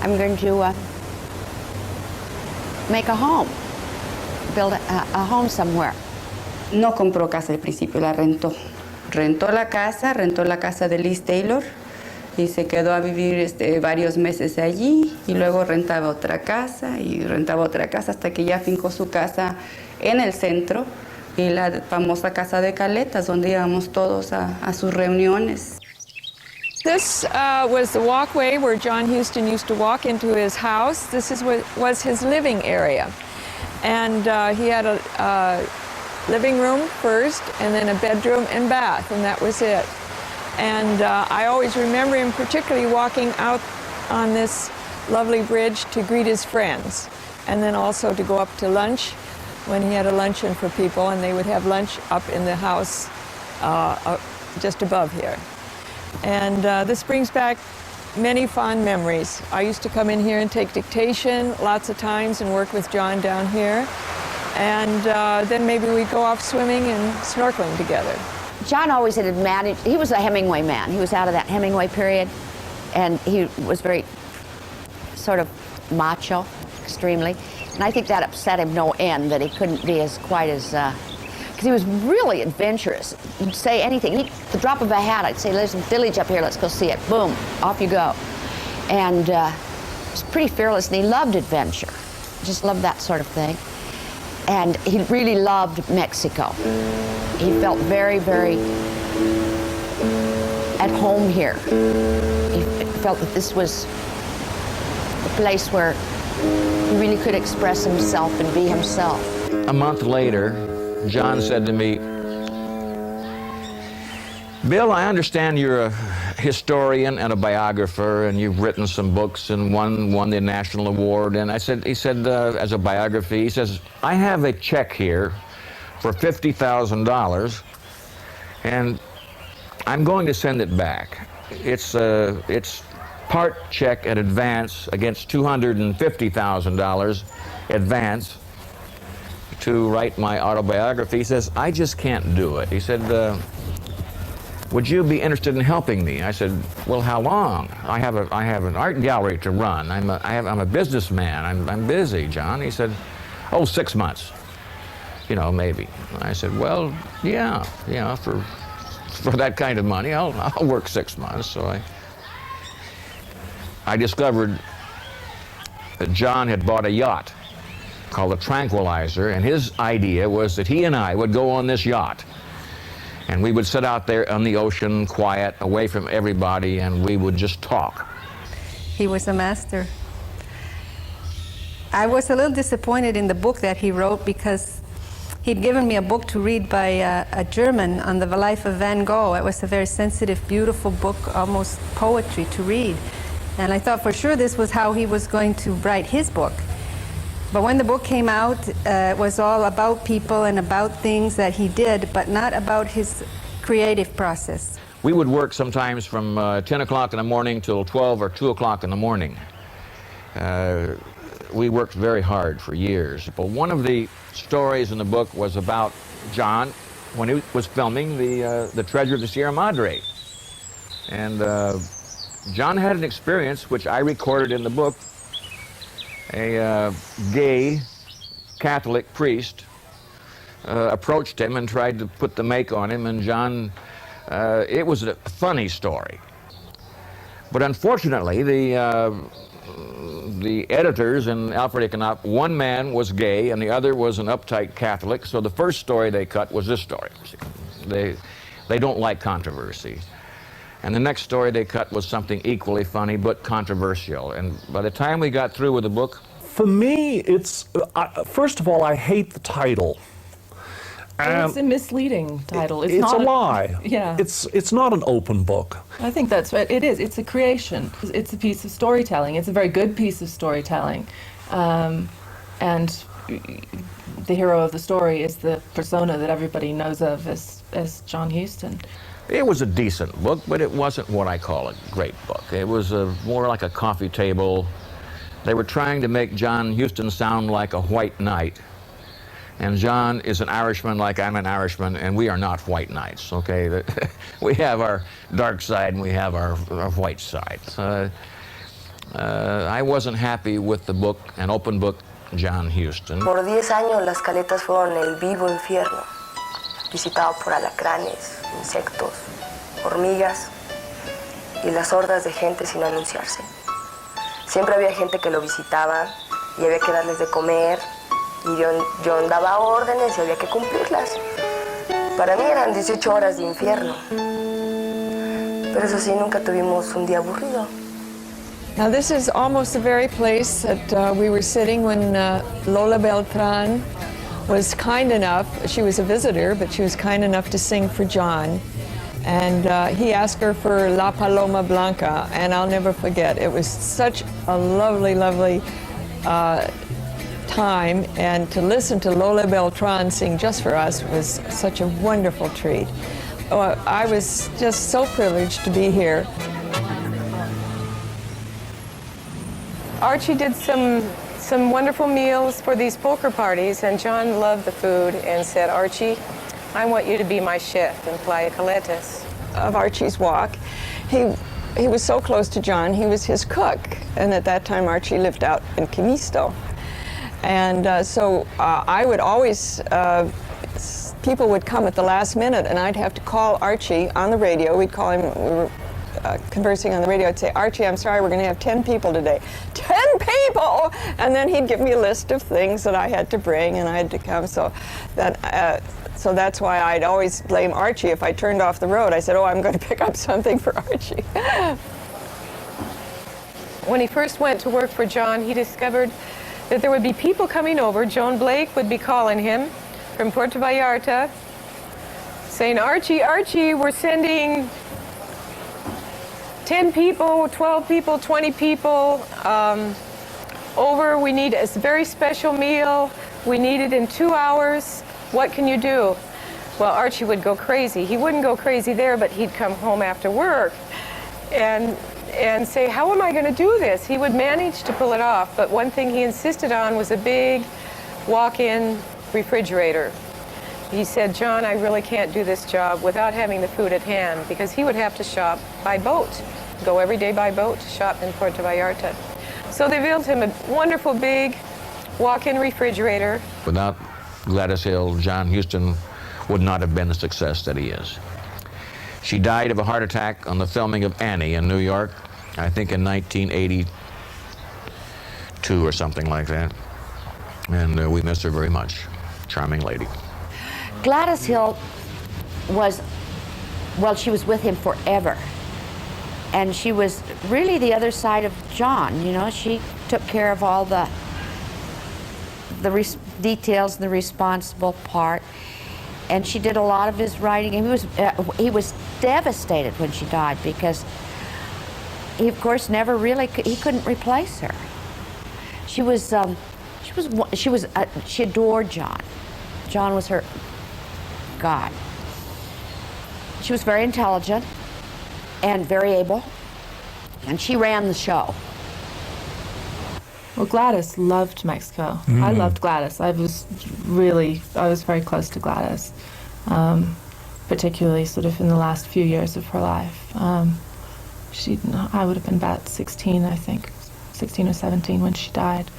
Speaker 8: I'm going to make a home, build a home somewhere.
Speaker 20: No compró casa al principio, la rentó. Rentó la casa de Liz Taylor y se quedó a vivir varios meses allí y luego rentaba otra casa y rentaba otra casa hasta que ya fincó su casa en el centro y la famosa casa de Caletas donde íbamos todos a sus reuniones.
Speaker 13: This was the walkway where John Huston used to walk into his house. This was his living area. And he had a living room first, and then a bedroom and bath, and that was it. And I always remember him particularly walking out on this lovely bridge to greet his friends, and then also to go up to lunch when he had a luncheon for people, and they would have lunch up in the house just above here. And this brings back many fond memories. I used to come in here and take dictation lots of times and work with John down here. And then maybe we'd go off swimming and snorkeling together.
Speaker 8: John always had managed, he was a Hemingway man. He was out of that Hemingway period, and he was very sort of macho, extremely. And I think that upset him no end, that he couldn't be as quite as, because he was really adventurous. He'd say anything. The drop of a hat, I'd say, there's a village up here, let's go see it. Boom, off you go. And he was pretty fearless, and he loved adventure. Just loved that sort of thing. And he really loved Mexico. He felt very, very at home here. He felt that this was a place where he really could express himself and be himself.
Speaker 4: A month later, John said to me, Bill, I understand you're a historian and a biographer, and you've written some books and won the national award. And he said, as a biography, he says, I have a check here for $50,000, and I'm going to send it back. It's part check at advance against $250,000 advance to write my autobiography. He says, I just can't do it. He said, would you be interested in helping me? I said, well, how long? I have an art gallery to run. I'm a businessman. I'm busy, John. He said, oh, 6 months. You know, maybe. I said, well, yeah, for that kind of money, I'll work 6 months. So I discovered that John had bought a yacht called the Tranquilizer, and his idea was that he and I would go on this yacht. And we would sit out there on the ocean, quiet, away from everybody, and we would just talk.
Speaker 12: He was a master. I was a little disappointed in the book that he wrote because he'd given me a book to read by a German on the life of Van Gogh. It was a very sensitive, beautiful book, almost poetry to read. And I thought for sure this was how he was going to write his book. But when the book came out, it was all about people and about things that he did, but not about his creative process.
Speaker 4: We would work sometimes from 10 o'clock in the morning till 12 or 2 o'clock in the morning. We worked very hard for years. But one of the stories in the book was about John when he was filming the Treasure of the Sierra Madre. And John had an experience which I recorded in the book. A gay Catholic priest approached him and tried to put the make on him, and John, it was a funny story. But unfortunately, the editors in Alfred Economic, one man was gay and the other was an uptight Catholic, so the first story they cut was this story. They don't like controversy. And the next story they cut was something equally funny but controversial. And by the time we got through with the book...
Speaker 6: For me, it's, first of all, I hate the title.
Speaker 21: Well, it's a misleading title.
Speaker 6: It's not a lie.
Speaker 21: Yeah.
Speaker 6: It's not an open book.
Speaker 21: I think that's right. It is. It's a creation. It's a piece of storytelling. It's a very good piece of storytelling. And the hero of the story is the persona that everybody knows of as John Huston.
Speaker 4: It was a decent book, but it wasn't what I call a great book. It was more like a coffee table. They were trying to make John Huston sound like a white knight. And John is an Irishman like I'm an Irishman, and we are not white knights, okay? We have our dark side and we have our white side. I wasn't happy with the book, an open book, John Huston.
Speaker 16: Por 10 años las caletas fueron el vivo infierno, visitado por alacranes, insectos, hormigas y las hordas de gente sin anunciarse. Siempre había gente que lo visitaba y había que darles de comer, y yo daba órdenes y había que cumplirlas. Para mí eran 18 horas de infierno. Pero eso sí, nunca tuvimos un día aburrido.
Speaker 13: Now this is almost the very place that we were sitting when Lola Beltran was kind enough, she was a visitor, but she was kind enough to sing for John. And he asked her for La Paloma Blanca, and I'll never forget. It was such a lovely, lovely time, and to listen to Lola Beltran sing just for us was such a wonderful treat. I was just so privileged to be here.
Speaker 22: Archie did some wonderful meals for these poker parties, and John loved the food and said, Archie, I want you to be my chef in Playa Caletas.
Speaker 13: Of Archie's walk, he was so close to John, he was his cook, and at that time Archie lived out in Quimisto. And so I would always, people would come at the last minute and I'd have to call Archie on the radio. We'd call him, we were conversing on the radio. I'd say, Archie, I'm sorry, we're going to have 10 people today. 10 people! And then he'd give me a list of things that I had to bring and I had to come. So that's why I'd always blame Archie. If I turned off the road, I said, oh, I'm going to pick up something for Archie.
Speaker 22: When he first went to work for John, he discovered that there would be people coming over. Joan Blake would be calling him from Puerto Vallarta, saying, Archie, Archie, we're sending 10 people, 12 people, 20 people over. We need a very special meal. We need it in 2 hours. What can you do? Well, Archie would go crazy. He wouldn't go crazy there, but he'd come home after work and say, how am I going to do this? He would manage to pull it off, but one thing he insisted on was a big walk-in refrigerator. He said, John, I really can't do this job without having the food at hand, because he would have to shop by boat, go every day by boat to shop in Puerto Vallarta. So they built him a wonderful big walk-in refrigerator.
Speaker 4: Without Gladys Hill, John Huston would not have been the success that he is. She died of a heart attack on the filming of Annie in New York, I think in 1982 or something like that. And we miss her very much. Charming lady.
Speaker 8: Gladys Hill was, well, she was with him forever. And she was really the other side of John, you know. She took care of all the details, the responsible part. And she did a lot of his writing. And he was devastated when she died, because he, of course, never really, he couldn't replace her. She adored John. John was her God. She was very intelligent and very able, and she ran the show.
Speaker 21: Well, Gladys loved Mexico. I loved Gladys. I was very close to Gladys, particularly sort of in the last few years of her life. I would have been about 16, I think, 16 or 17 when she died.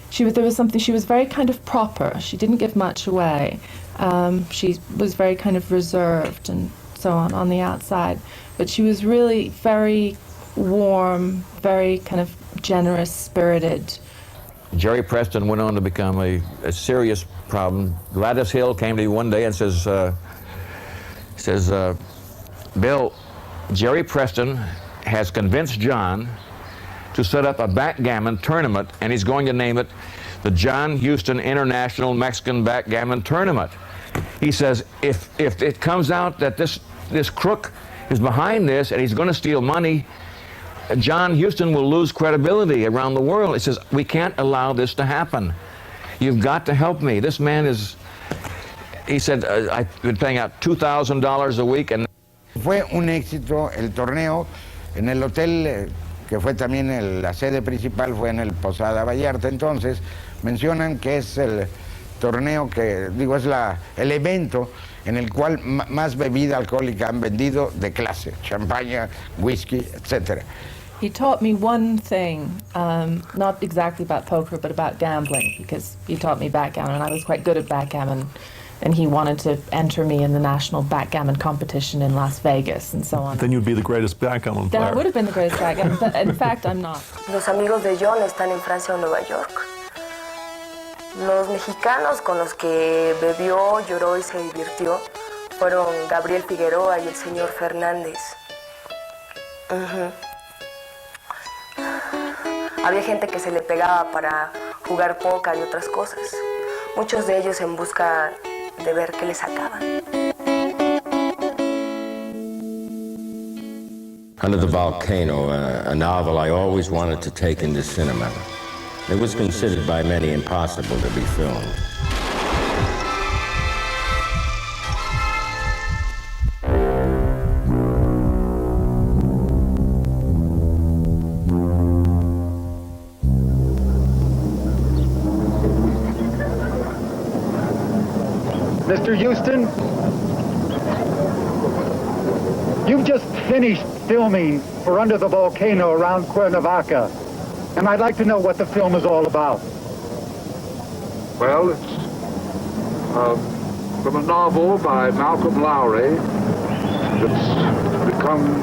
Speaker 21: She was very kind of proper. She didn't give much away. She was very kind of reserved and so on the outside, but she was really very warm, very kind of generous, spirited.
Speaker 4: Jerry Preston went on to become a serious problem. Gladys Hill came to me one day and says, Bill, Jerry Preston has convinced John to set up a backgammon tournament, and he's going to name it the John Huston International Mexican Backgammon Tournament. He says, if it comes out that this crook is behind this and he's going to steal money, John Huston will lose credibility around the world. He says, we can't allow this to happen. You've got to help me. This man is, he said, I've been paying out $2,000 a week. And
Speaker 9: fue un éxito el torneo en el hotel, que fue también la sede principal, fue en el Posada Vallarta. Entonces, mencionan que es el torneo que, digo, es el evento en el cual más bebida alcohólica han vendido de clase, champaña, whisky, etc.
Speaker 21: He taught me one thing, not exactly about poker, but about gambling, because he taught me backgammon, and I was quite good at backgammon, and he wanted to enter me in the national backgammon competition in Las Vegas, and so on.
Speaker 6: Then you'd be the greatest backgammon player.
Speaker 21: Then I would have been the greatest backgammon, but in fact, I'm not.
Speaker 16: Los amigos de John están en Francia o Nueva York. Los mexicanos con los que bebió, lloró y se divirtió fueron Gabriel Figueroa y el señor Fernández. Había gente que se le pegaba para jugar póker y otras cosas. Muchos de ellos en busca de ver qué le sacaban.
Speaker 1: Under the Volcano, a novel I always wanted to take into cinema. It was considered by many impossible to be filmed.
Speaker 5: Mr. Huston, you've just finished filming for Under the Volcano around Cuernavaca, and I'd like to know what the film is all about.
Speaker 7: Well, it's from a novel by Malcolm Lowry. It's become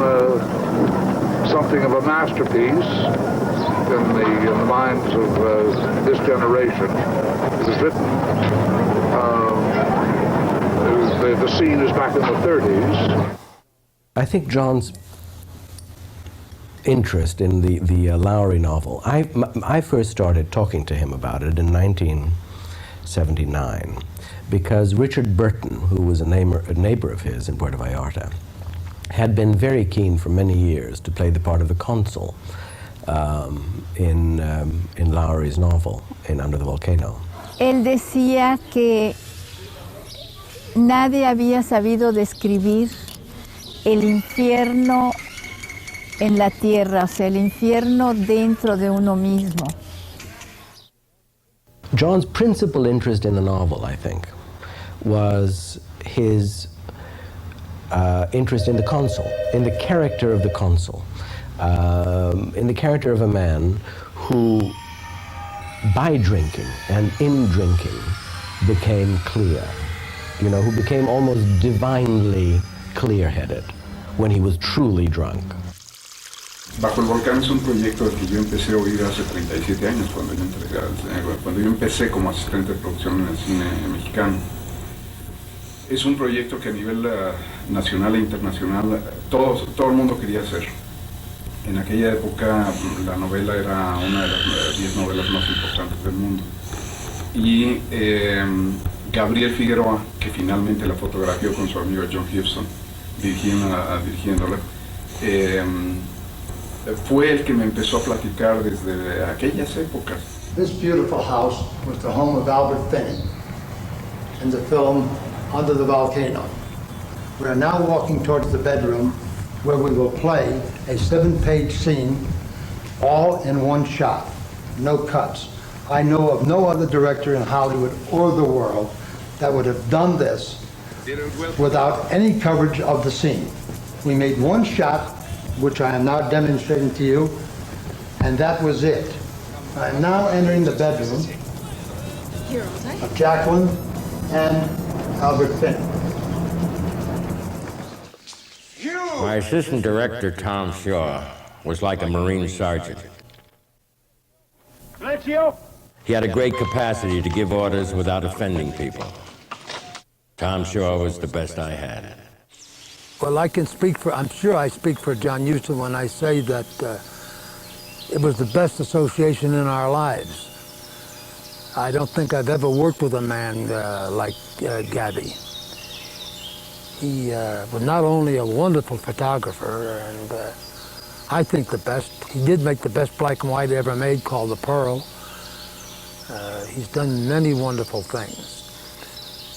Speaker 7: something of a masterpiece in the minds of this generation. It was written, the scene is back in the 30s.
Speaker 11: I think John's interest in the Lowry novel, I first started talking to him about it in 19 79, because Richard Burton, who was a neighbor of his in Puerto Vallarta, had been very keen for many years to play the part of the consul in Lowry's novel, in Under the Volcano.
Speaker 14: Él decía que nadie había sabido describir el infierno en la tierra, o sea, el infierno dentro de uno mismo.
Speaker 11: John's principal interest in the novel, I think, was his interest in the consul, in the character of the consul, in the character of a man who, by drinking and in drinking, became clear, you know, who became almost divinely clear-headed when he was truly drunk.
Speaker 15: Bajo el Volcán es un proyecto que yo empecé a oír hace 37 años, cuando yo empecé como asistente de producción en el cine mexicano. Es un proyecto que a nivel nacional e internacional todo el mundo quería hacer. En aquella época la novela era una de las 10 novelas más importantes del mundo. Y Gabriel Figueroa, que finalmente la fotografió con su amigo John Huston, dirigiéndola, fue el que me empezó a platicar desde aquellas épocas.
Speaker 2: This beautiful house was the home of Albert Finney in the film Under the Volcano. We are now walking towards the bedroom where we will play a 7-page scene all in one shot, no cuts. I know of no other director in Hollywood or the world that would have done this without any coverage of the scene. We made one shot, which I am now demonstrating to you, and that was it. I am now entering the bedroom of Jacqueline and Albert Finney.
Speaker 1: My assistant director, Tom Shaw, was like a Marine sergeant. He had a great capacity to give orders without offending people. Tom Shaw was the best I had.
Speaker 2: Well, I can speak for, I'm sure I speak for John Huston when I say that it was the best association in our lives. I don't think I've ever worked with a man like Gabby. He was not only a wonderful photographer and I think the best, he did make the best black and white ever made called The Pearl. He's done many wonderful things.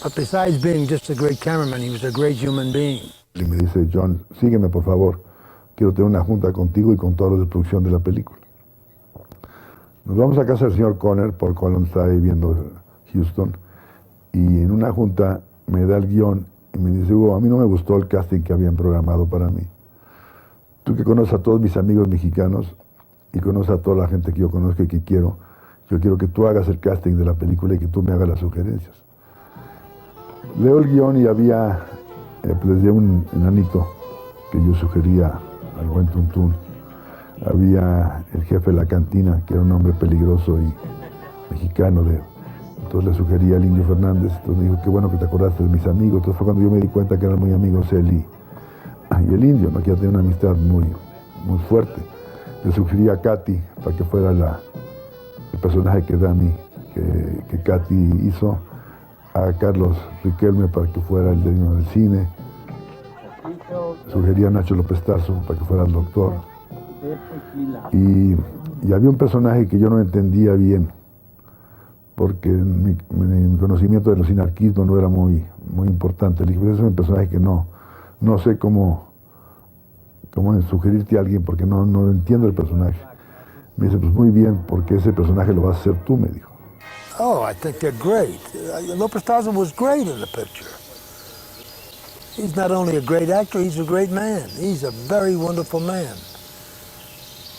Speaker 2: But besides being just a great cameraman, he was a great human being.
Speaker 23: Y me dice, John, sígueme por favor, quiero tener una junta contigo y con todos los de producción de la película. Nos vamos a casa del señor Conner, por cual donde estaba viviendo Huston, y en una junta me da el guión y me dice, Hugo, a mí no me gustó el casting que habían programado para mí. Tú que conoces a todos mis amigos mexicanos y conoces a toda la gente que yo conozco y que quiero, yo quiero que tú hagas el casting de la película y que tú me hagas las sugerencias. Leo el guión y había desde un enanito que yo sugería al buen Tuntún. Había el jefe de la cantina, que era un hombre peligroso y mexicano. Entonces le sugería al Indio Fernández. Entonces me dijo, qué bueno que te acordaste de mis amigos. Entonces fue cuando yo me di cuenta que eran muy amigos él y el Indio, ¿no? Que ya tenía una amistad muy fuerte. Le sugería a Katy para que fuera el personaje que que Katy hizo, a Carlos Riquelme para que fuera el dueño del cine. Sugería a Nacho López Tarso para que fuera el doctor. Y había un personaje que yo no entendía bien, porque mi conocimiento de los sinarquismos no era muy importante. Le dije, ese es un personaje que no sé cómo sugerirte a alguien porque no entiendo el personaje. Me dice, pues muy bien, porque ese personaje lo vas a hacer tú, me dijo.
Speaker 2: Oh, I think they're great. López Tarso was great in the picture. He's not only a great actor, he's a great man. He's a very wonderful man.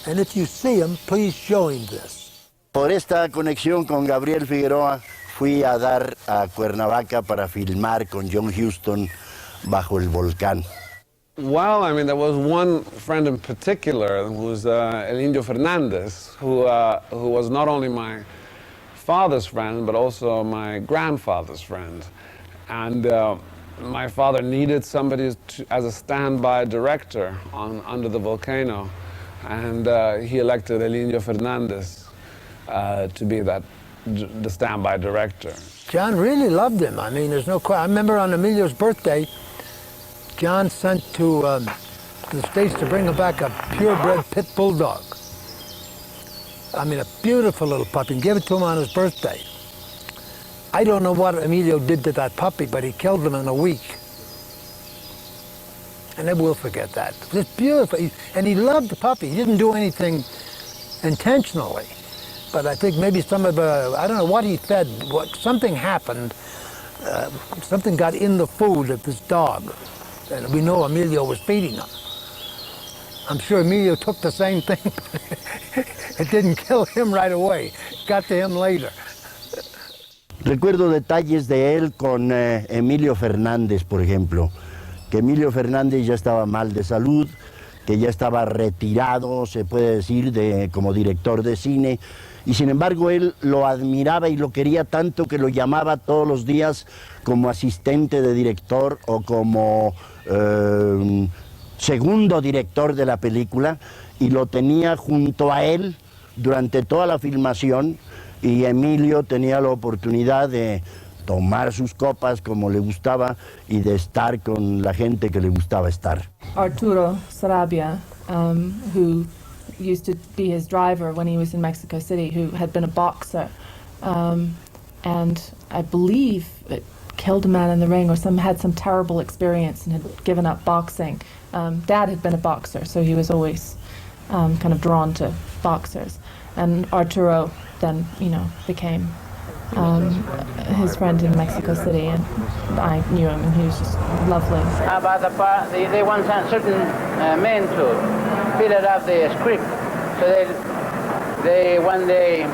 Speaker 2: And if you see him, please show him this.
Speaker 24: Por esta conexión con Gabriel Figueroa, fui a dar a Cuernavaca para filmar con John Huston Bajo el Volcán.
Speaker 3: Well, I mean, there was one friend in particular who was El Indio Fernández, who was not only my father's friend, but also my grandfather's friend. And my father needed somebody as a standby director on Under the Volcano. And he elected El Indio Fernández to be that the standby director.
Speaker 2: John really loved him. I mean, there's no question. I remember on Emilio's birthday, John sent to the States to bring him back a purebred pit bulldog. I mean, a beautiful little puppy, and give it to him on his birthday. I don't know what Emilio did to that puppy, but he killed him in a week. I never will forget that. It was beautiful, and he loved the puppy. He didn't do anything intentionally, but I think maybe some of I don't know what he fed, something happened, something got in the food of this dog, and we know Emilio was feeding him. I'm sure Emilio took the same thing. It didn't kill him right away, it got to him later.
Speaker 24: Recuerdo detalles de él con Emilio Fernández, por ejemplo, que Emilio Fernández ya estaba mal de salud, que ya estaba retirado, se puede decir, como director de cine, y sin embargo él lo admiraba y lo quería tanto que lo llamaba todos los días como asistente de director o como segundo director de la película, y lo tenía junto a él durante toda la filmación, y Emilio tenía la oportunidad de tomar sus copas como le gustaba y de estar con la gente que le gustaba estar.
Speaker 21: Arturo Sarabia, who used to be his driver when he was in Mexico City, who had been a boxer, and I believe it killed a man in the ring or had some terrible experience and had given up boxing. Dad had been a boxer, so he was always kind of drawn to boxers. And Arturo then, became his friend in Mexico City, and I knew him, and he was just lovely.
Speaker 10: About the part, they want certain men to fill it up the script, so they one day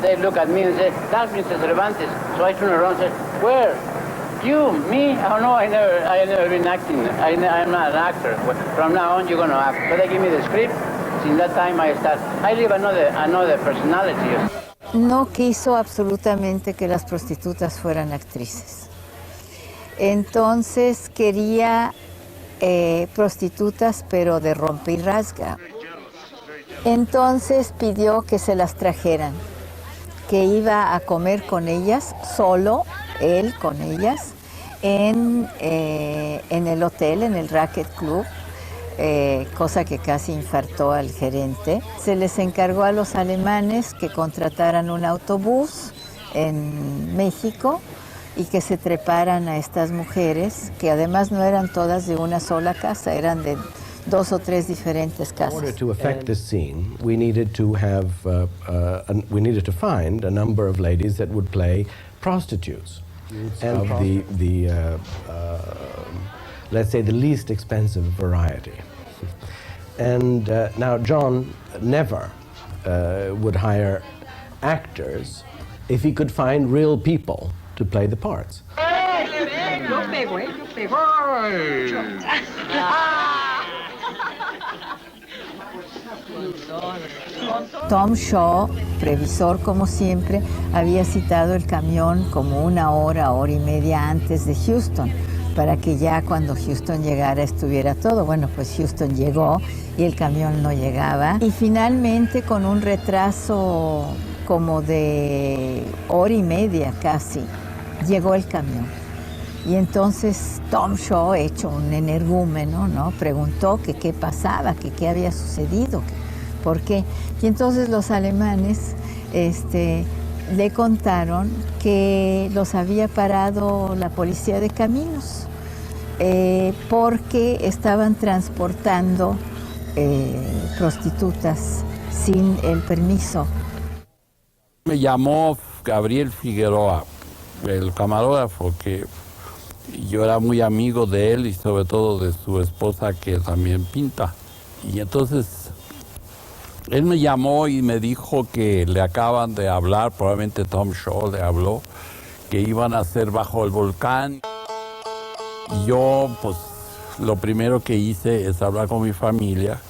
Speaker 10: they look at me and say, "That's Mr. Cervantes." So I turn around and say, "Where? You? Me? Oh no, I never been acting. I'm not an actor. From now on, you're going to act." But they give me the script. Since that time, I live another personality.
Speaker 14: No quiso absolutamente que las prostitutas fueran actrices. Entonces quería prostitutas, pero de rompe y rasga. Entonces pidió que se las trajeran, que iba a comer con ellas, solo él con ellas, en el hotel, en el Racket Club, cosa que casi infartó al gerente. Se les encargó a los alemanes que contrataran un autobús en México y que se treparan a estas mujeres, que además no eran todas de una sola casa, eran de 2 o 3 diferentes casas.
Speaker 11: In order to effect this scene, we needed to have, we needed to find a number of ladies that would play prostitutes, and let's say the least expensive variety. And now John never would hire actors if he could find real people to play the parts.
Speaker 14: Tom Shaw, previsor como siempre, había citado el camión como 1 hora, hora y media antes de Huston, para que ya cuando Huston llegara estuviera todo. Bueno, pues Huston llegó y el camión no llegaba. Y finalmente, con un retraso como de 1 hora y media casi, llegó el camión. Y entonces Tom Shaw, hecho un energúmeno, ¿no?, preguntó que qué pasaba, que qué había sucedido, por qué. Y entonces los alemanes le contaron que los había parado la policía de caminos porque estaban transportando prostitutas sin el permiso.
Speaker 17: Me llamó Gabriel Figueroa, el camarógrafo, que yo era muy amigo de él y sobre todo de su esposa, que también pinta. Y entonces él me llamó y me dijo que le acaban de hablar, probablemente Tom Shaw le habló, que iban a hacer Bajo el Volcán. Y yo, pues, lo primero que hice es hablar con mi familia,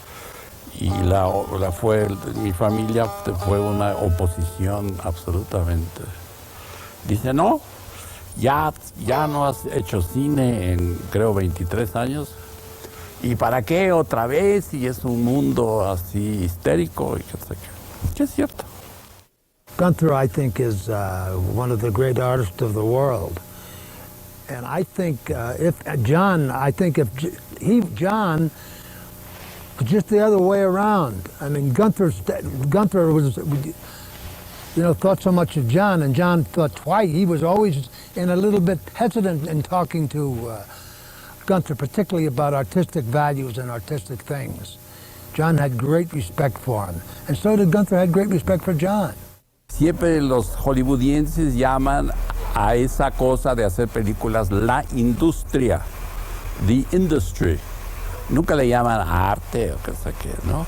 Speaker 17: y mi familia fue una oposición absolutamente. Dice, no, ya no has hecho cine en, creo, 23 años. ¿Y para qué otra vez? Y es un mundo así histérico. Y que es cierto.
Speaker 2: Gunther, I think, is one of the great artists of the world. And I think John was just the other way around. I mean, Gunther was, thought so much of John, and John thought twice. He was always a little bit hesitant in talking to Gunther, particularly about artistic values and artistic things. John had great respect for him, and so did Gunther had great respect for John.
Speaker 17: Siempre los hollywoodienses llaman a esa cosa de hacer películas la industria, the industry. Nunca le llaman arte o qué sé qué, ¿no?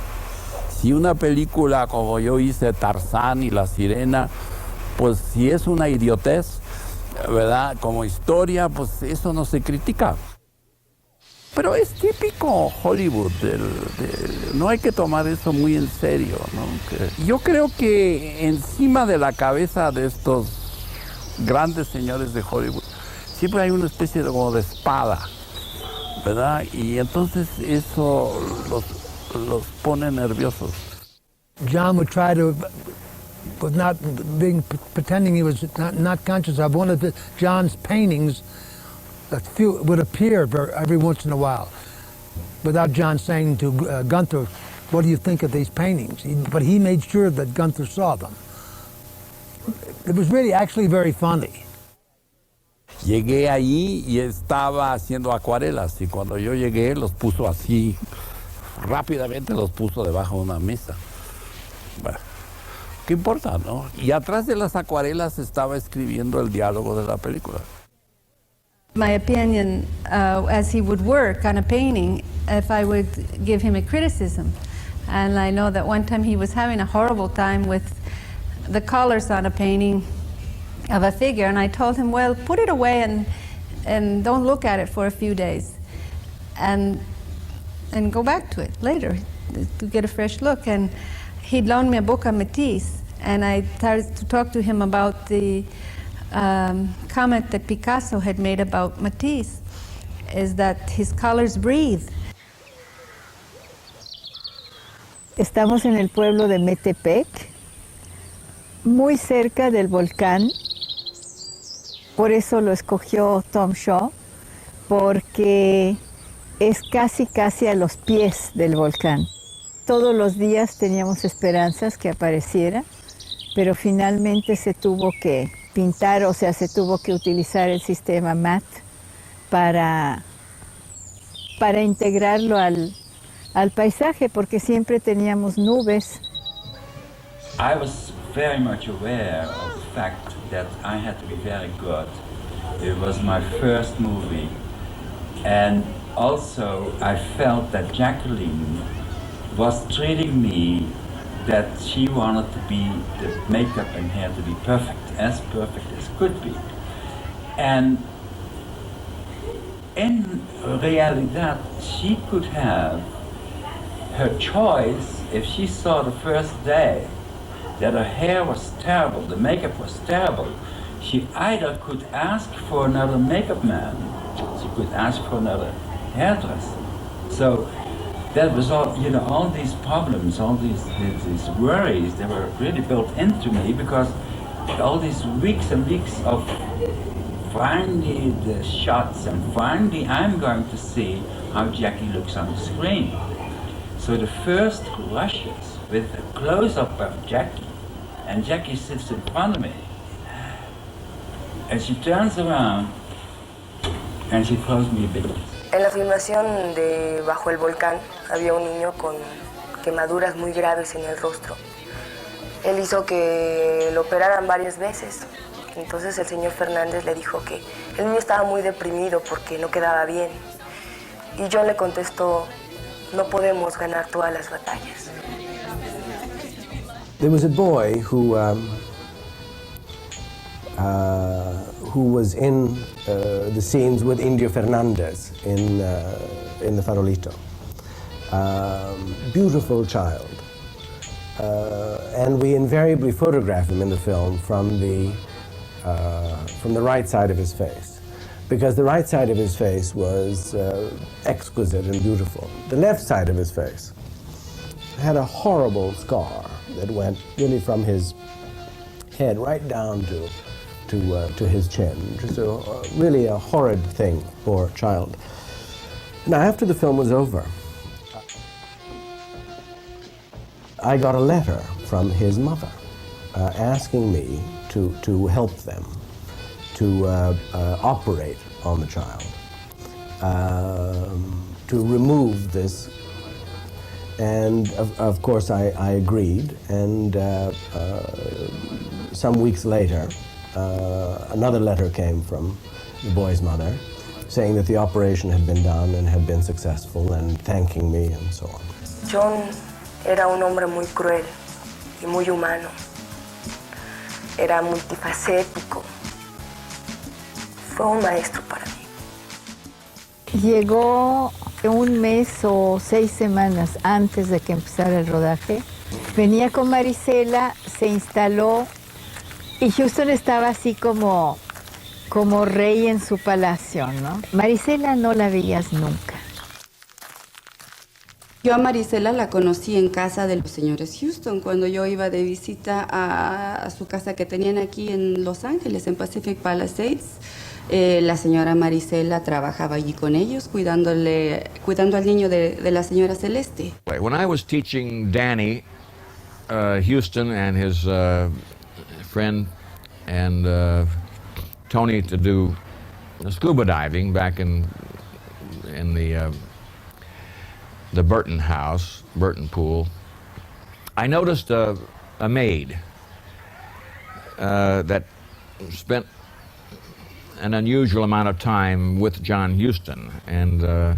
Speaker 17: Si una película como yo hice, Tarzán y la Sirena, pues si es una idiotez, ¿verdad? Como historia, pues eso no se critica. Pero es típico Hollywood, no hay que tomar eso muy en serio, ¿no? Yo creo que encima de la cabeza de estos grandes señores de Hollywood siempre hay una especie como de espada, ¿verdad? Y entonces eso los pone nerviosos.
Speaker 2: John would try to, was not pretending he was not conscious of one of John's paintings. A few would appear every once in a while, without John saying to Gunther, "What do you think of these paintings?" But he made sure that Gunther saw them. It was really actually very funny.
Speaker 17: Llegué ahí y estaba haciendo acuarelas y cuando yo llegué los puso así, rápidamente los puso debajo de una mesa. Bueno, ¿qué importa, no? Y atrás de las acuarelas estaba escribiendo el diálogo de la película.
Speaker 12: My opinion, as he would work on a painting, if I would give him a criticism. And I know that one time he was having a horrible time with the colors on a painting of a figure, and I told him, well, put it away and don't look at it for a few days, and go back to it later to get a fresh look. And he'd loaned me a book on Matisse, and I started to talk to him about the comment that Picasso had made about Matisse, is that his colors breathe.
Speaker 14: Estamos en el pueblo de Metepec, muy cerca del volcán. Por eso lo escogió Tom Shaw, porque es casi a los pies del volcán. Todos los días teníamos esperanzas que apareciera, pero finalmente se tuvo que pintar, o sea, se tuvo que utilizar el sistema MAT para integrarlo al paisaje, porque siempre teníamos nubes.
Speaker 18: I was very much aware of the fact that I had to be very good. It was my first movie, and also I felt that Jacqueline was treating me that she wanted to be the makeup and hair to be perfect as could be. And in realidad, she could have her choice if she saw the first day that her hair was terrible, the makeup was terrible. She either could ask for another makeup man, she could ask for another hairdresser. So that was all, all these problems, all these worries, they were really built into me because all these weeks and weeks of finally the shots and finally I'm going to see how Jackie looks on the screen. So the first rushes with a close-up of Jackie, and Jackie sits in front of me, and she turns around and she throws me a big kiss.
Speaker 16: En la filmación de Bajo el Volcán había un niño con quemaduras muy graves en el rostro. Él hizo que lo operaran varias veces. Entonces el señor Fernández le dijo que el niño estaba muy deprimido porque no quedaba bien. Y John le contestó, no podemos ganar todas las batallas.
Speaker 11: There was a boy who was in the scenes with Indio Fernandez in the Farolito. Beautiful child. And we invariably photograph him in the film from the right side of his face, because the right side of his face was exquisite and beautiful. The left side of his face had a horrible scar that went really from his head right down to his chin, which is really a horrid thing for a child. Now, after the film was over, I got a letter from his mother asking me to help them, to operate on the child, to remove this. And of course I agreed, and some weeks later another letter came from the boy's mother saying that the operation had been done and had been successful, and thanking me and so on.
Speaker 16: John era un hombre muy cruel y muy humano. Era multifacético. Fue un maestro para mí.
Speaker 14: Llegó un mes o 6 semanas antes de que empezara el rodaje. Venía con Marisela, se instaló y Huston estaba así como rey en su palacio, ¿no? Marisela no la veías nunca.
Speaker 13: Yo a Marisela la conocí en casa de los señores Huston, cuando yo iba de visita a su casa que tenían aquí en Los Ángeles, en Pacific Palisades. La señora Marisela trabajaba allí con ellos, cuidando al niño de la señora Celeste.
Speaker 4: When I was teaching Danny Huston and his friend and Tony to do scuba diving back in the Burton house, Burton pool, I noticed a maid that spent an unusual amount of time with John Huston, and the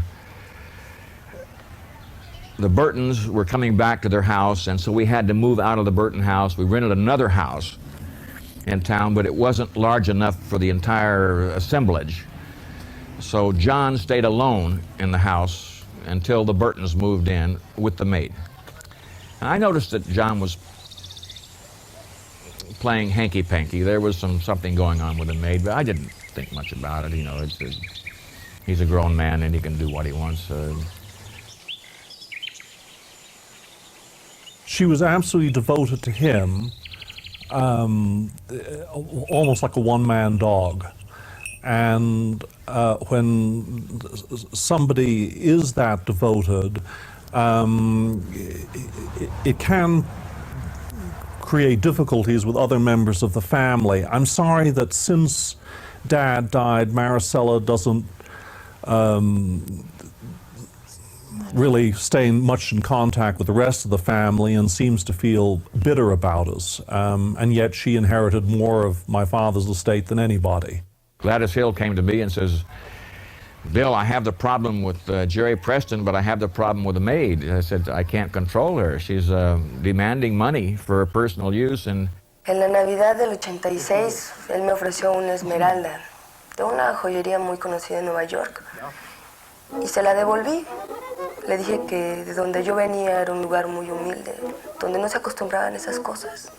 Speaker 4: Burtons were coming back to their house, and so we had to move out of the Burton house. We rented another house in town, but it wasn't large enough for the entire assemblage. So John stayed alone in the house until the Burtons moved in with the maid. And I noticed that John was playing hanky-panky. There was something going on with the maid, but I didn't think much about it. You know, he's a grown man and he can do what he wants.
Speaker 6: She was absolutely devoted to him, almost like a one-man dog. And when somebody is that devoted, it can create difficulties with other members of the family. I'm sorry that since Dad died, Maricela doesn't really stay much in contact with the rest of the family and seems to feel bitter about us. And yet she inherited more of my father's estate than anybody.
Speaker 4: Gladys Hill came to me and says, Bill, I have the problem with Jerry Preston, but I have the problem with the maid. I said, I can't control her. She's demanding money for her personal use. And
Speaker 16: En la Navidad del 86, él me ofreció una esmeralda de una joyería muy conocida en Nueva York. Y se la devolví. Le dije que de donde yo venía era un lugar muy humilde, donde no se acostumbraban esas cosas.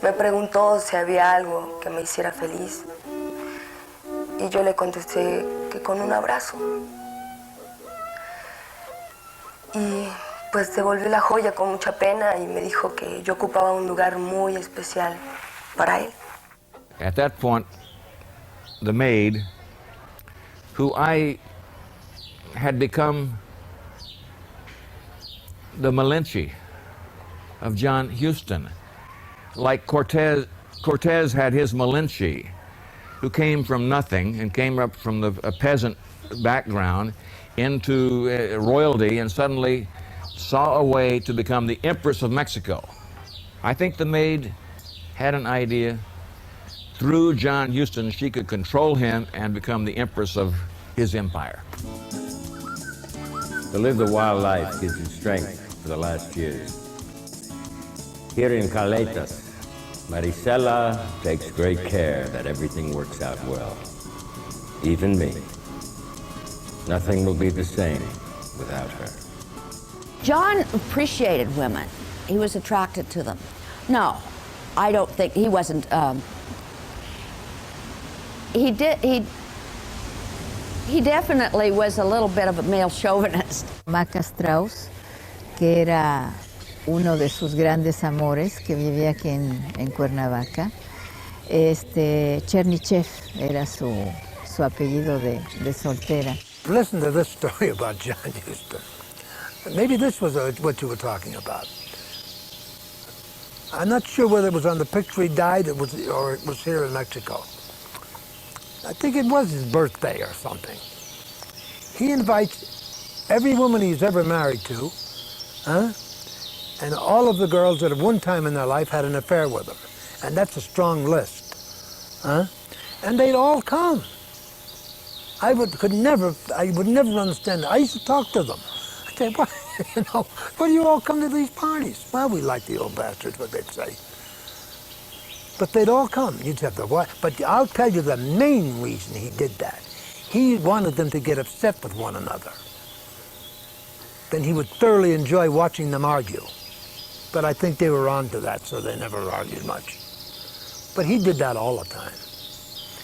Speaker 16: Me preguntó si había algo que me hiciera feliz. Y yo le contesté que con un abrazo. Y pues devolvió la joya con mucha pena y me dijo que yo ocupaba un lugar muy especial para él.
Speaker 4: at that point, the maid, who I had become the Malinche of John Huston, like Cortez had his Malinche, who came from nothing and came up from a peasant background into royalty and suddenly saw a way to become the Empress of Mexico. I think the maid had an idea. Through John Huston, she could control him and become the Empress of his empire.
Speaker 1: To live the wild life gives you strength for the last years. Here in Caletas, Marisela takes great care that everything works out well. Even me. Nothing will be the same without her.
Speaker 8: John appreciated women. He was attracted to them. No, I don't think he wasn't. He definitely was a little bit of a male chauvinist.
Speaker 14: Maca Strauss, que era uno de sus grandes amores, que vivía aquí en Cuernavaca. Chernichev era su apellido de soltera.
Speaker 2: Listen to this story about John Huston. Maybe this was what you were talking about. I'm not sure whether it was on the picture he died or it was here in Mexico. I think it was his birthday or something. He invites every woman he's ever married to, and all of the girls that at one time in their life had an affair with him. And that's a strong list. And they'd all come. I would never understand it. I used to talk to them. I'd say, why do you all come to these parties? Well, we like the old bastards, what they'd say. But they'd all come. You'd have to watch. But I'll tell you the main reason he did that. He wanted them to get upset with one another. Then he would thoroughly enjoy watching them argue. But I think they were on to that, so they never argued much. But he did that all the time.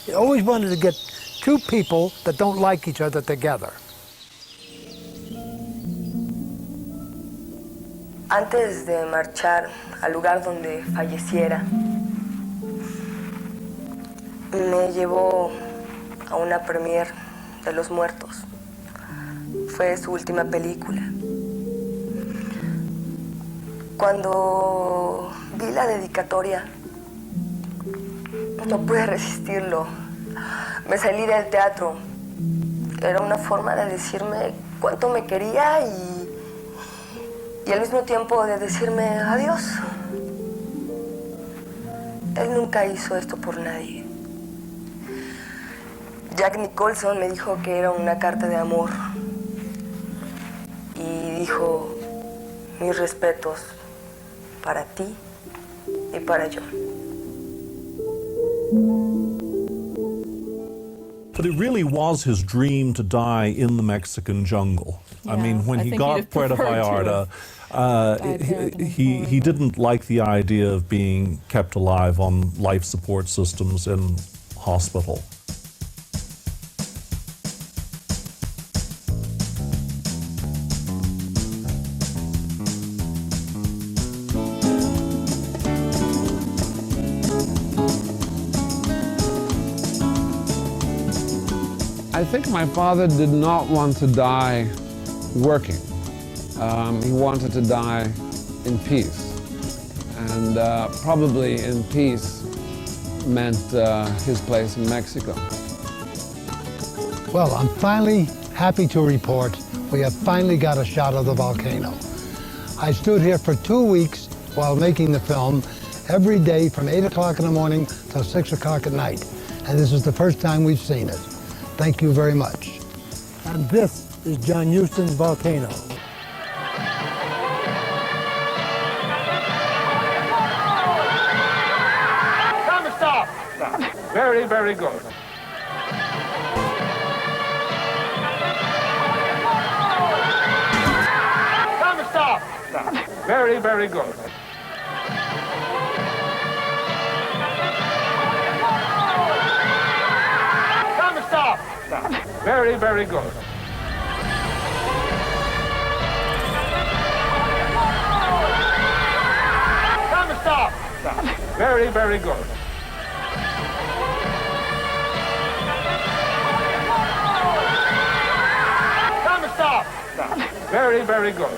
Speaker 2: He always wanted to get two people that don't like each other together.
Speaker 16: Antes de marchar al lugar donde falleciera, me llevó a una premiere de Los Muertos. Fue su última película. Cuando vi la dedicatoria, no pude resistirlo. Me salí del teatro. Era una forma de decirme cuánto me quería y al mismo tiempo de decirme adiós. Él nunca hizo esto por nadie. Jack Nicholson me dijo que era una carta de amor y dijo mis respetos para ti y para John.
Speaker 6: But it really was his dream to die in the Mexican jungle.
Speaker 21: Yeah,
Speaker 6: I mean, when he got Puerto Vallarta, he didn't like the idea of being kept alive on life support systems in hospital.
Speaker 3: I think my father did not want to die working. He wanted to die in peace. And probably in peace meant his place in Mexico.
Speaker 2: Well, I'm finally happy to report we have finally got a shot of the volcano. I stood here for 2 weeks while making the film, every day from 8 o'clock in the morning till 6 o'clock at night. And this is the first time we've seen it. Thank you very much. And this is John Huston's volcano.
Speaker 7: Come and stop. Very, very good. Come and stop. Very, very good. Come and stop. Very, very good. Come and stop. Very, very good. Come and stop. Very, very good.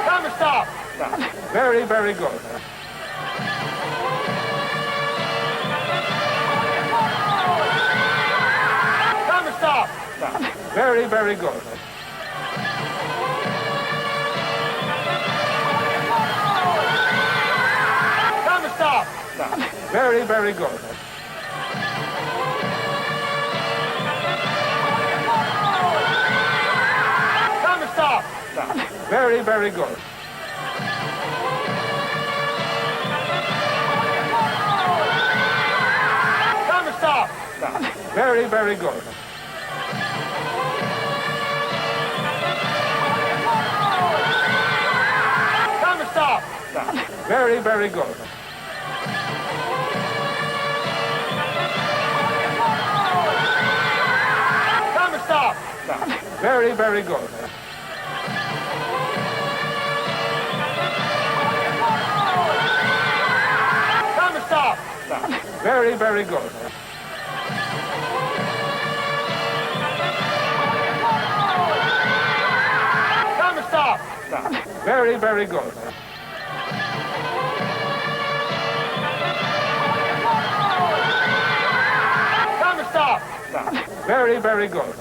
Speaker 7: Come and stop. Very, very good. Come and stop. Very, very good. Come and stop. Very, very good. Come and stop. Very, very good. Come and stop. Very, very good. Come and stop. Very, very good. Very, very good. Come, stop. Stop. Very, very good. Come, stop. Stop. Very, very good. Come, stop. Stop. Very, very good.